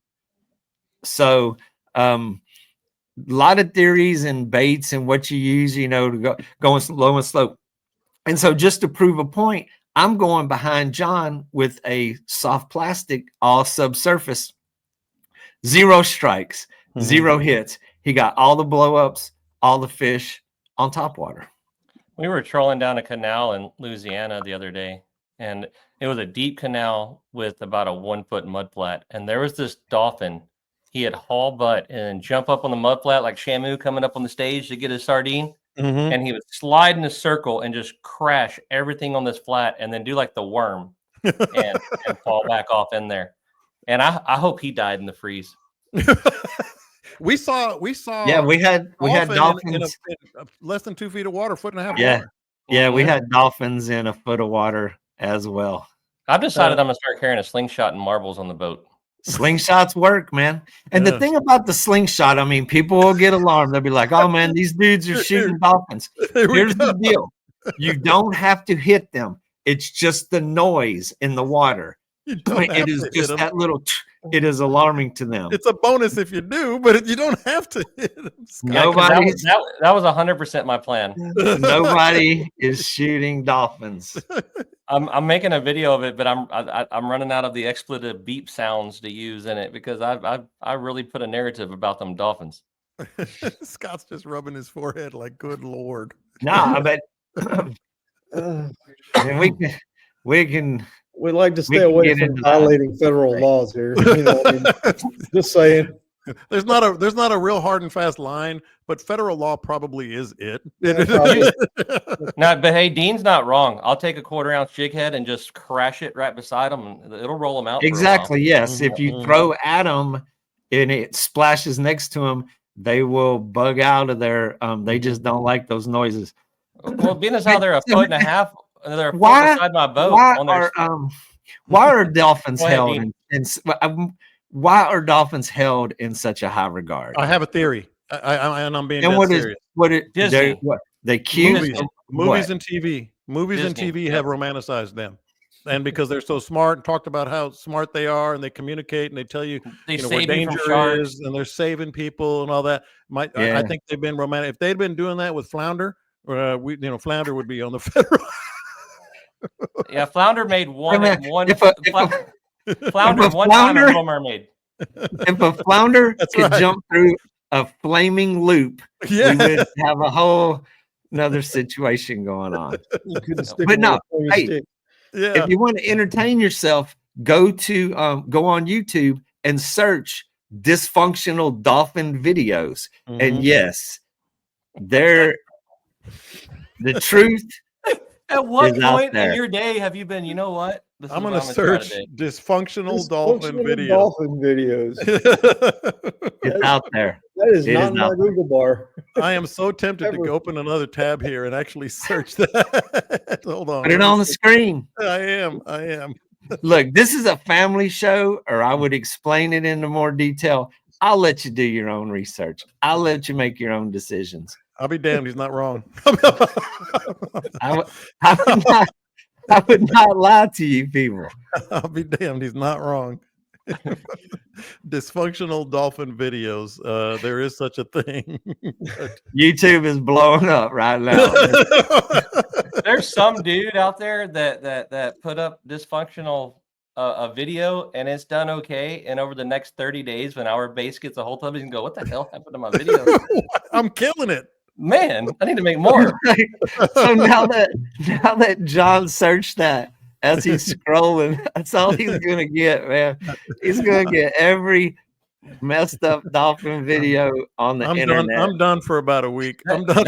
So a lot of theories and baits and what you use, you know, to going low and slow. And so just to prove a point, I'm going behind John with a soft plastic, all subsurface, 0 strikes, 0 hits. He got all the blow-ups, all the fish on top water. We were trolling down a canal in Louisiana the other day, and it was a deep canal with about a 1 foot mud flat. And there was this dolphin. He had haul butt and jump up on the mud flat like Shamu coming up on the stage to get his sardine. Mm-hmm. And he would slide in a circle and just crash everything on this flat and then do like the worm and fall back off in there. And I hope he died in the freeze. we saw Yeah, we had dolphins in less than 2 feet of water, 1.5 feet yeah water. yeah we had dolphins in a foot of water as well. I've decided I'm gonna start carrying a slingshot and marbles on the boat. Slingshots work, man. And the thing about the slingshot, I mean, people will get alarmed. They'll be like, oh man, these dudes are shooting dolphins. Here's the deal. You don't have to hit them. It's just the noise in the water. It is just that little, it is alarming to them. It's a bonus if you do, but you don't have to hit them. Nobody. That was 100% my plan. Nobody is shooting dolphins. I'm making a video of it, but I'm running out of the expletive beep sounds to use in it because I really put a narrative about them dolphins. Scott's just rubbing his forehead like, good Lord. Nah, but we like to stay away from violating federal laws here. You know, I mean, just saying. There's not a real hard and fast line, but federal law probably is it. No, but hey, Dean's not wrong. I'll take a 1/4 ounce jig head and just crash it right beside him, and it'll roll them out. Exactly. Yes. If you throw at them and it splashes next to them, they will bug out of there. They just don't like those noises. Well, being as how they're 1.5 feet, they're a foot beside my boat. Why are dolphins held why are dolphins held in such a high regard? I have a theory, and I'm being serious. They cute movies and TV. Movies and TV have romanticized them, and because they're so smart and talked about how smart they are, and they communicate and they tell you, where danger is, and they're saving people and all that. I think they've been romantic. If they'd been doing that with flounder, flounder would be on the federal. Yeah, flounder made one. Flounder one time a Little Mermaid. If a flounder could jump through a flaming loop, we would have a whole another situation going on. But no, hey, if you want to entertain yourself, go on YouTube and search dysfunctional dolphin videos. And yes, the truth. At what point in your day have you been, you know what? I'm going to search dysfunctional dolphin videos. Dolphin videos. It's out there. That is not my Google bar. I am so tempted to open another tab here and actually search that. Hold on. Put it on the screen. I am. Look, this is a family show, or I would explain it into more detail. I'll let you do your own research. I'll let you make your own decisions. I'll be damned. He's not wrong. I would not lie to you people. I'll be damned. He's not wrong. Dysfunctional dolphin videos. There is such a thing. YouTube is blowing up right now. There's some dude out there that put up dysfunctional a video and it's done okay. And over the next 30 days, when our base gets a hold of it, and go, what the hell happened to my video? I'm killing it. Man, I need to make more. So now that John searched that as he's scrolling. That's all he's gonna get, man. He's gonna get every messed up dolphin video on the internet. I'm done for about a week. That, I'm done.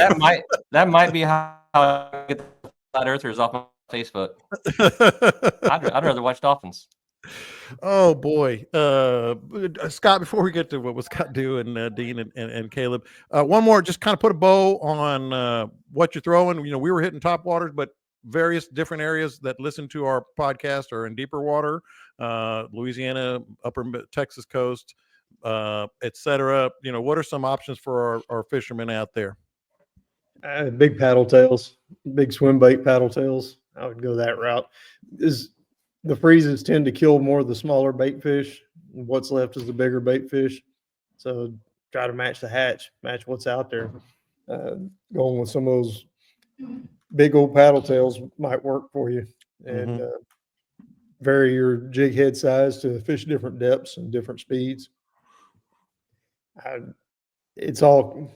that might be how I get the flat earthers off of Facebook. I'd rather watch dolphins. Oh boy, Scott. Before we get to what was Scott doing, Dean and Caleb, one more. Just kind of put a bow on what you're throwing. You know, we were hitting top waters, but various different areas that listen to our podcast are in deeper water, Louisiana, upper Texas coast, etc. You know, what are some options for our fishermen out there? Big paddle tails, big swim bait paddle tails. I would go that route. The freezes tend to kill more of the smaller bait fish. What's left is the bigger bait fish. So try to match the hatch, match what's out there. Going with some of those big old paddle tails might work for you. And vary your jig head size to fish different depths and different speeds. It's all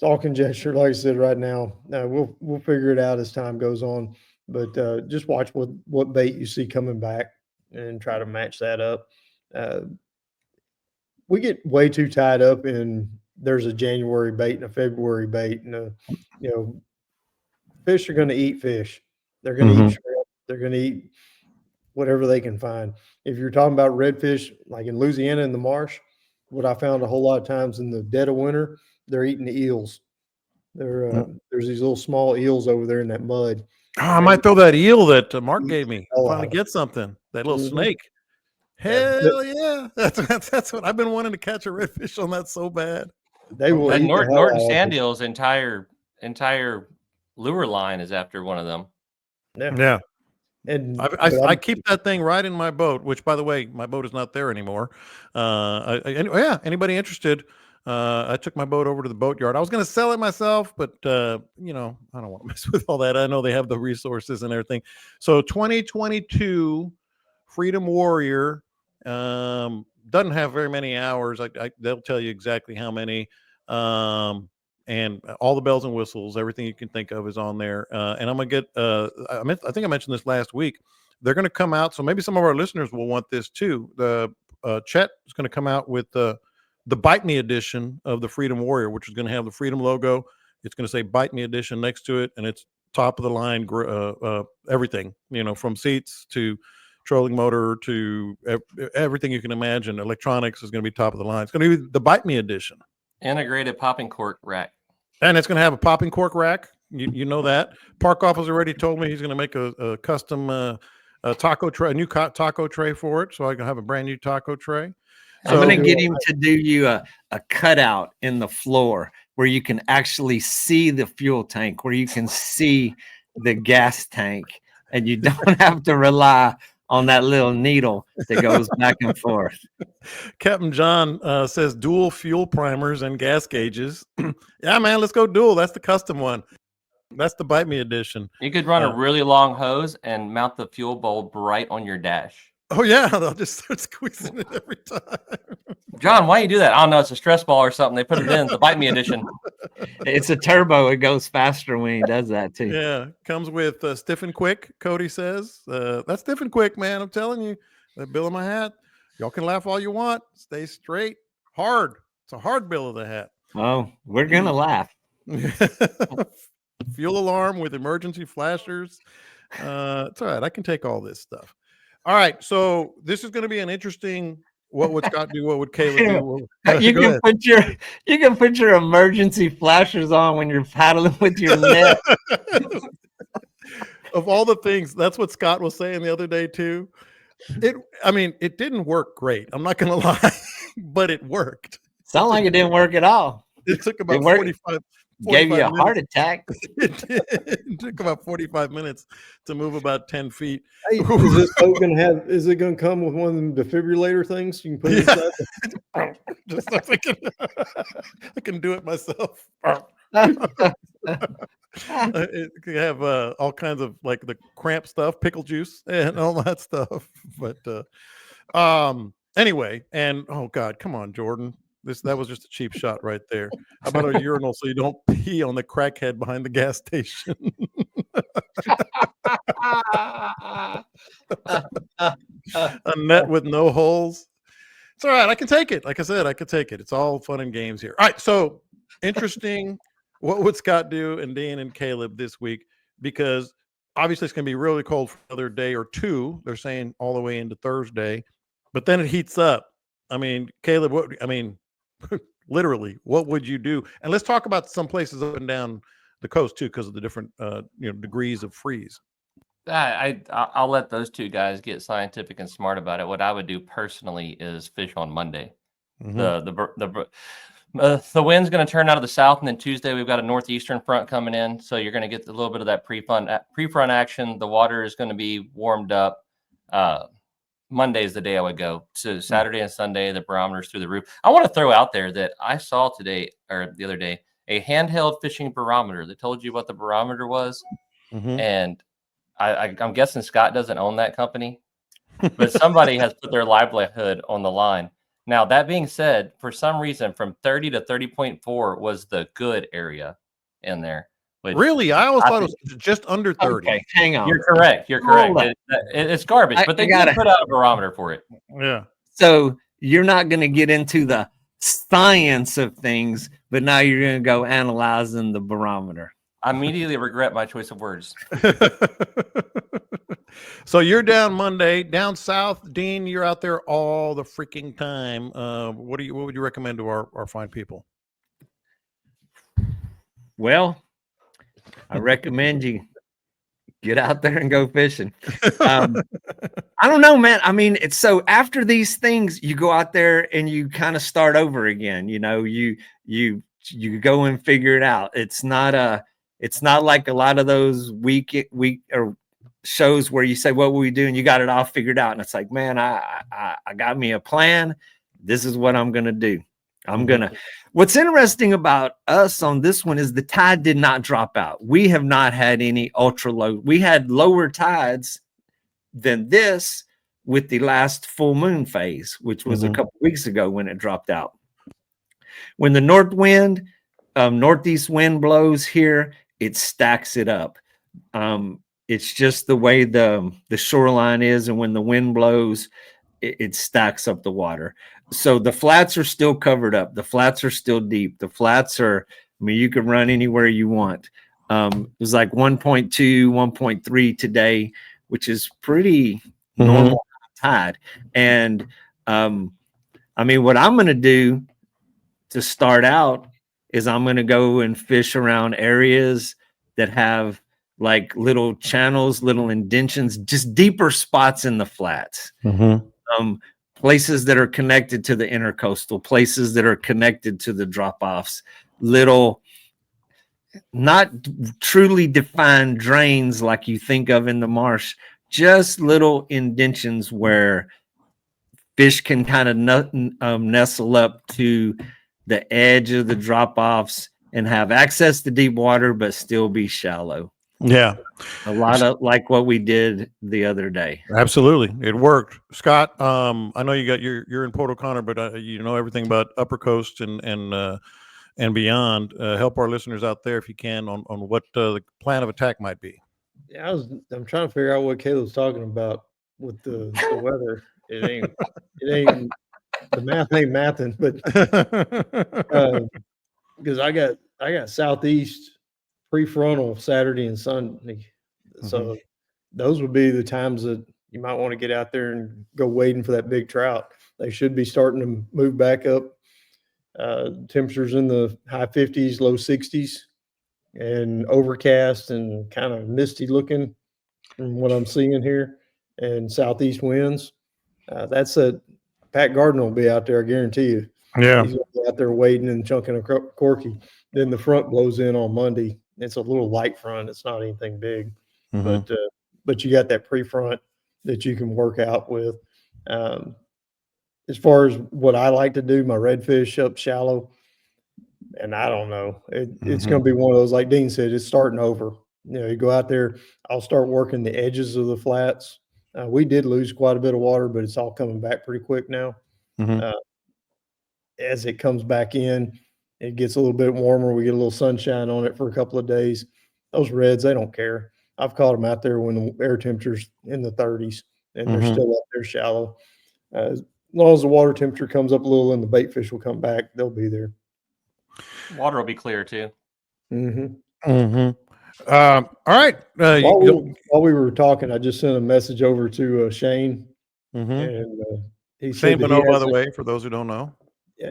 conjecture, like I said. Right now, we'll figure it out as time goes on. But just watch what bait you see coming back and try to match that up. We get way too tied up in there's a January bait and a February bait, and fish are going to eat fish. They're going to eat shrimp. They're going to eat whatever they can find. If you're talking about redfish, like in Louisiana in the marsh, what I found a whole lot of times in the dead of winter, they're eating the eels. There's these little small eels over there in that mud. Oh, I might throw that eel that Mark gave me. Finally get something. That little snake. Hell yeah! That's what I've been wanting to catch a redfish on that so bad. They will. And Norton Sand Eel's entire lure line is after one of them. Yeah. And I keep that thing right in my boat, which, by the way, my boat is not there anymore. Anybody interested? I took my boat over to the boatyard. I was going to sell it myself, but I don't want to mess with all that. I know they have the resources and everything. So 2022 Freedom Warrior doesn't have very many hours. They'll tell you exactly how many. And all the bells and whistles, everything you can think of is on there. And I'm going to get, I think I mentioned this last week. They're going to come out. So maybe some of our listeners will want this too. The Chet is going to come out with the Bite Me edition of the Freedom Warrior, which is going to have the Freedom logo. It's going to say Bite Me edition next to it. And it's top of the line, everything, from seats to trolling motor to everything you can imagine. Electronics is going to be top of the line. It's going to be the Bite Me edition. Integrated popping cork rack. And it's going to have a popping cork rack. You know that. Park Office already told me he's going to make a custom taco tray, a new taco tray for it. So I can have a brand new taco tray. I'm going to get him to do you a cutout in the floor where you can actually see the fuel tank, where you can see the gas tank, and you don't have to rely on that little needle that goes back and forth. Captain John says dual fuel primers and gas gauges. Yeah, man, let's go dual. That's the custom one. That's the Bite Me edition. You could run a really long hose and mount the fuel bulb right on your dash. Oh, yeah. They'll just start squeezing it every time. John, why you do that? I don't know. It's a stress ball or something. They put it in the Bite Me edition. It's a turbo. It goes faster when he does that, too. Yeah. Comes with Stiff and Quick, Cody says. That's Stiff and Quick, man. I'm telling you. That bill of my hat. Y'all can laugh all you want. Stay straight. Hard. It's a hard bill of the hat. Oh, we're going to laugh. Fuel alarm with emergency flashers. It's all right. I can take all this stuff. All right. So this is going to be an interesting. What would Scott do? What would Caleb do? You can put your emergency flashers on when you're paddling with your net. Of all the things, that's what Scott was saying the other day too. It didn't work great. I'm not going to lie, but it worked. Sound like it didn't work at all. It took about 45 gave you a minutes. heart attack. It took about 45 minutes to move about 10 feet. Hey, is this boat going to have? Is it going to come with one of them defibrillator things you can put inside? Just so I can do it myself. It could have all kinds of like the cramp stuff, pickle juice, and all that stuff. But anyway, and oh God, come on, Jordan. That was just a cheap shot right there. How about a urinal so you don't pee on the crackhead behind the gas station? A net with no holes. It's all right. I can take it. Like I said, I could take it. It's all fun and games here. All right. So interesting. What would Scott do and Dean and Caleb this week? Because obviously it's going to be really cold for another day or two. They're saying all the way into Thursday, but then it heats up. I mean, Caleb, literally, what would you do? And let's talk about some places up and down the coast too, because of the different, degrees of freeze. I'll let those two guys get scientific and smart about it. What I would do personally is fish on Monday. Mhm. The wind's going to turn out of the south, and then Tuesday we've got a northeastern front coming in, so you're going to get a little bit of that pre-front action. The water is going to be warmed up. Monday is the day I would go. So Saturday and Sunday, the barometer's through the roof. I want to throw out there that I saw today or the other day a handheld fishing barometer that told you what the barometer was, Mhm. and I'm guessing Scott doesn't own that company, but somebody has put their livelihood on the line. Now, that being said, for some reason, from 30 to 30.4 was the good area in there. Which Really? I always thought it was just under 30. Okay, hang on. You're correct. You're Hold correct. It's garbage, but they gotta- did put out a barometer for it. Yeah. So you're not going to get into the science of things, but now you're going to go analyzing the barometer. I immediately regret my choice of words. So you're down Monday, down south. Dean, you're out there all the freaking time. What would you recommend to our fine people? Well, I recommend you get out there and go fishing. I don't know, man. I mean, it's so after these things, you go out there and you kind of start over again. You go and figure it out. It's not like a lot of those week or shows where you say, what will we do? And you got it all figured out. And it's like, man, I got me a plan. This is what I'm going to do. What's interesting about us on this one is the tide did not drop out. We have not had any ultra low. We had lower tides than this with the last full moon phase, which was a couple weeks ago when it dropped out. When the northeast wind blows here, it stacks it up. It's just the way the shoreline is, and when the wind blows, it stacks up the water. So the flats are still covered up. The flats are still deep. The flats are, I mean, you can run anywhere you want. It was like 1.2, 1.3 today, which is pretty normal tide. And I mean, what I'm going to do to start out is I'm going to go and fish around areas that have like little channels, little indentions, just deeper spots in the flats. Places that are connected to the intercoastal, places that are connected to the drop-offs, little, not truly defined drains like you think of in the marsh, just little indentions where fish can kind of nestle up to the edge of the drop-offs and have access to deep water, but still be shallow. Yeah. A lot of like what we did the other day. Absolutely. It worked. Scott, I know you're in Port O'Connor, but you know everything about Upper Coast and beyond. Help our listeners out there if you can on what the plan of attack might be. Yeah, I'm trying to figure out what Caleb's talking about with the weather. It ain't the math ain't mathing, but because I got southeast prefrontal Saturday and Sunday, so those would be the times that you might want to get out there and go wading for that big trout. They should be starting to move back up. Temperatures in the high 50s, low 60s, and overcast and kind of misty looking from what I'm seeing here, and southeast winds. That's Pat Gardner will be out there, I guarantee you. Yeah. He's going to be out there wading and chunking a corky. Then the front blows in on Monday. It's a little light front. It's not anything big, but you got that pre-front that you can work out with. As far as what I like to do, my redfish up shallow, and I don't know. It's going to be one of those, like Dean said, it's starting over. You know, you go out there, I'll start working the edges of the flats. We did lose quite a bit of water, but it's all coming back pretty quick now. As it comes back in, it gets a little bit warmer. We get a little sunshine on it for a couple of days. Those reds, they don't care. I've caught them out there when the air temperature's in the 30s and they're Mhm. still up there shallow. As long as the water temperature comes up a little and the bait fish will come back, they'll be there. Water will be clear too. Mm-hmm. All right. While we were talking, I just sent a message over to Shane, and he Shane said that Bonneau, by the way, for those who don't know.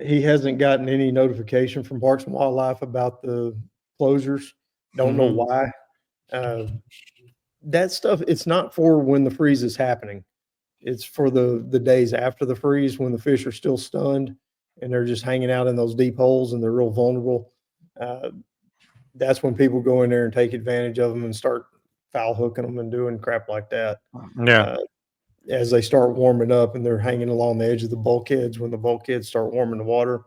he hasn't gotten any notification from Parks and Wildlife about the closures. Don't know why. That stuff, it's not for when the freeze is happening. It's for the days after the freeze when the fish are still stunned and they're just hanging out in those deep holes and they're real vulnerable. That's when people go in there and take advantage of them and start foul hooking them and doing crap like that. Yeah. As they start warming up and they're hanging along the edge of the bulkheads, when the bulkheads start warming the water,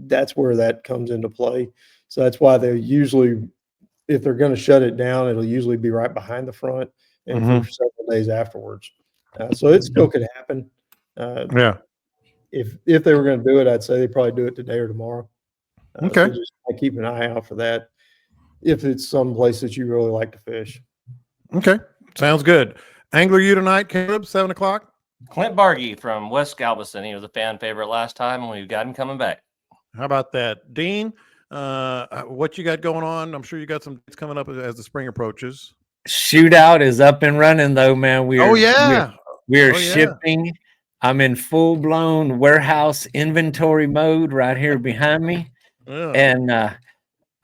that's where that comes into play. So that's why they usually, if they're going to shut it down, it'll usually be right behind the front and for several days afterwards. So it still could happen. Yeah. If they were going to do it, I'd say they probably do it today or tomorrow. Okay. So just keep an eye out for that if it's some place that you really like to fish. Okay. Sounds good. Angler you tonight, Caleb, 7 o'clock? Clint Bargy from West Galveston. He was a fan favorite last time, and we've got him coming back. How about that? Dean, what you got going on? I'm sure you got some dates coming up as the spring approaches. Shootout is up and running though, man. We're Yeah. shipping. I'm in full blown warehouse inventory mode right here behind me. Yeah. And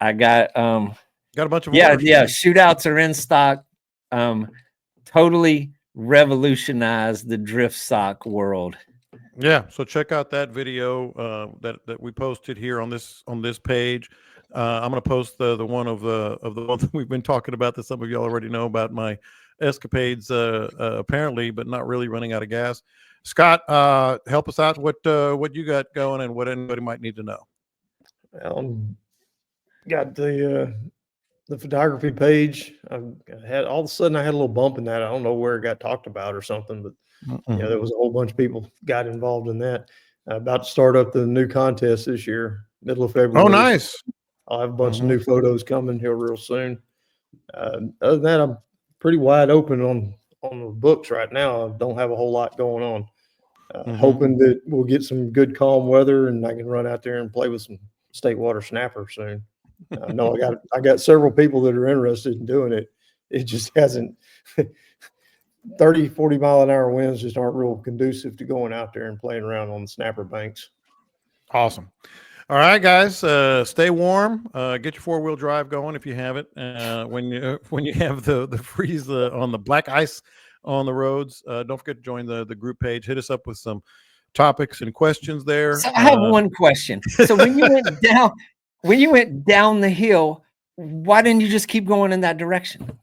I got a bunch of orders. orders. Shootouts are in stock. Totally revolutionized the drift sock world. Yeah, so check out that video that we posted here on this page. I'm going to post the one of the one that we've been talking about that some of you already know about my escapades apparently, but not really running out of gas. Scott, help us out. What you got going and what anybody might need to know. Got the photography page. I had all of a sudden I had a little bump in that. I don't know where it got talked about or something, but there was a whole bunch of people got involved in that. About to start up the new contest this year, middle of February. Oh, nice. I'll have a bunch of new photos coming here real soon. Other than that, I'm pretty wide open on the books right now. I don't have a whole lot going on. Hoping that we'll get some good calm weather and I can run out there and play with some state water snapper soon. No, I got several people that are interested in doing it. It just hasn't 30, 40 mile an hour winds just aren't real conducive to going out there and playing around on the snapper banks. Awesome. All right, guys, stay warm. Get your 4-wheel drive going if you have it. When you have the freeze on the black ice on the roads, don't forget to join the group page. Hit us up with some topics and questions there. So I have one question. So when you went down the hill, why didn't you just keep going in that direction?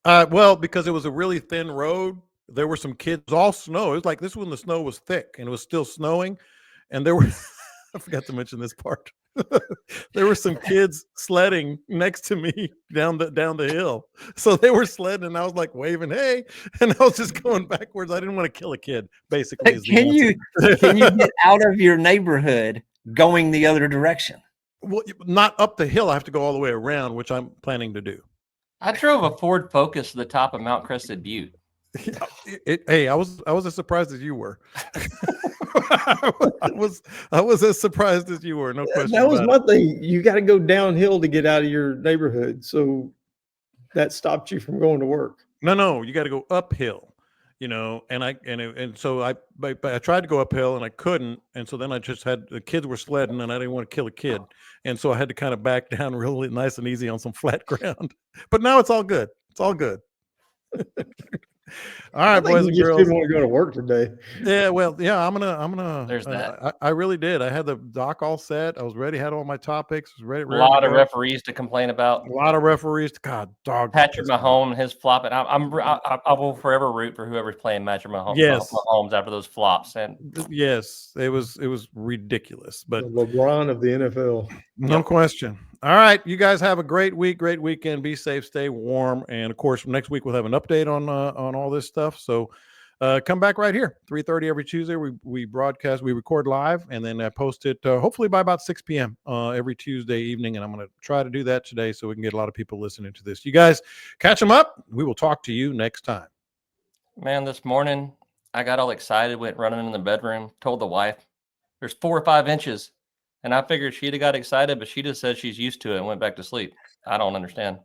Well, because it was a really thin road. There were some kids, it was all snow. It was like this when the snow was thick and it was still snowing. And there were, I forgot to mention this part. There were some kids sledding next to me down the hill. So they were sledding and I was like waving, hey, and I was just going backwards. I didn't want to kill a kid, basically. Can you get out of your neighborhood going the other direction? Well, not up the hill. I have to go all the way around, which I'm planning to do. I drove a Ford Focus to the top of Mount Crested Butte. Hey, I was as surprised as you were. I was as surprised as you were. No question. That was my thing. You got to go downhill to get out of your neighborhood, so that stopped you from going to work. No, you got to go uphill. And so I tried to go uphill and I couldn't, and so then I just had the kids were sledding and I didn't want to kill a kid, and so I had to kind of back down really nice and easy on some flat ground. But now it's all good. It's all good. All right, boys and girls. Didn't want to go to work today. Yeah, well, yeah, I'm gonna. There's that. I really did. I had the doc all set. I was ready. Had all my topics. Was ready. A lot of referees to complain about. A lot of referees. God, dog. Patrick Mahomes, his flopping. I will forever root for whoever's playing Patrick Mahomes. Yes. Mahomes after those flops. And yes, it was ridiculous. But the LeBron of the NFL. No question. All right, you guys have a great week, great weekend. Be safe, stay warm, and of course, next week we'll have an update on all this stuff. So, come back right here, 3:30 every Tuesday. We broadcast, we record live, and then post it hopefully by about 6 p.m. Every Tuesday evening. And I'm going to try to do that today so we can get a lot of people listening to this. You guys catch them up. We will talk to you next time. Man, this morning I got all excited, went running in the bedroom, told the wife there's 4 or 5 inches. And I figured she'd have got excited, but she just said she's used to it and went back to sleep. I don't understand.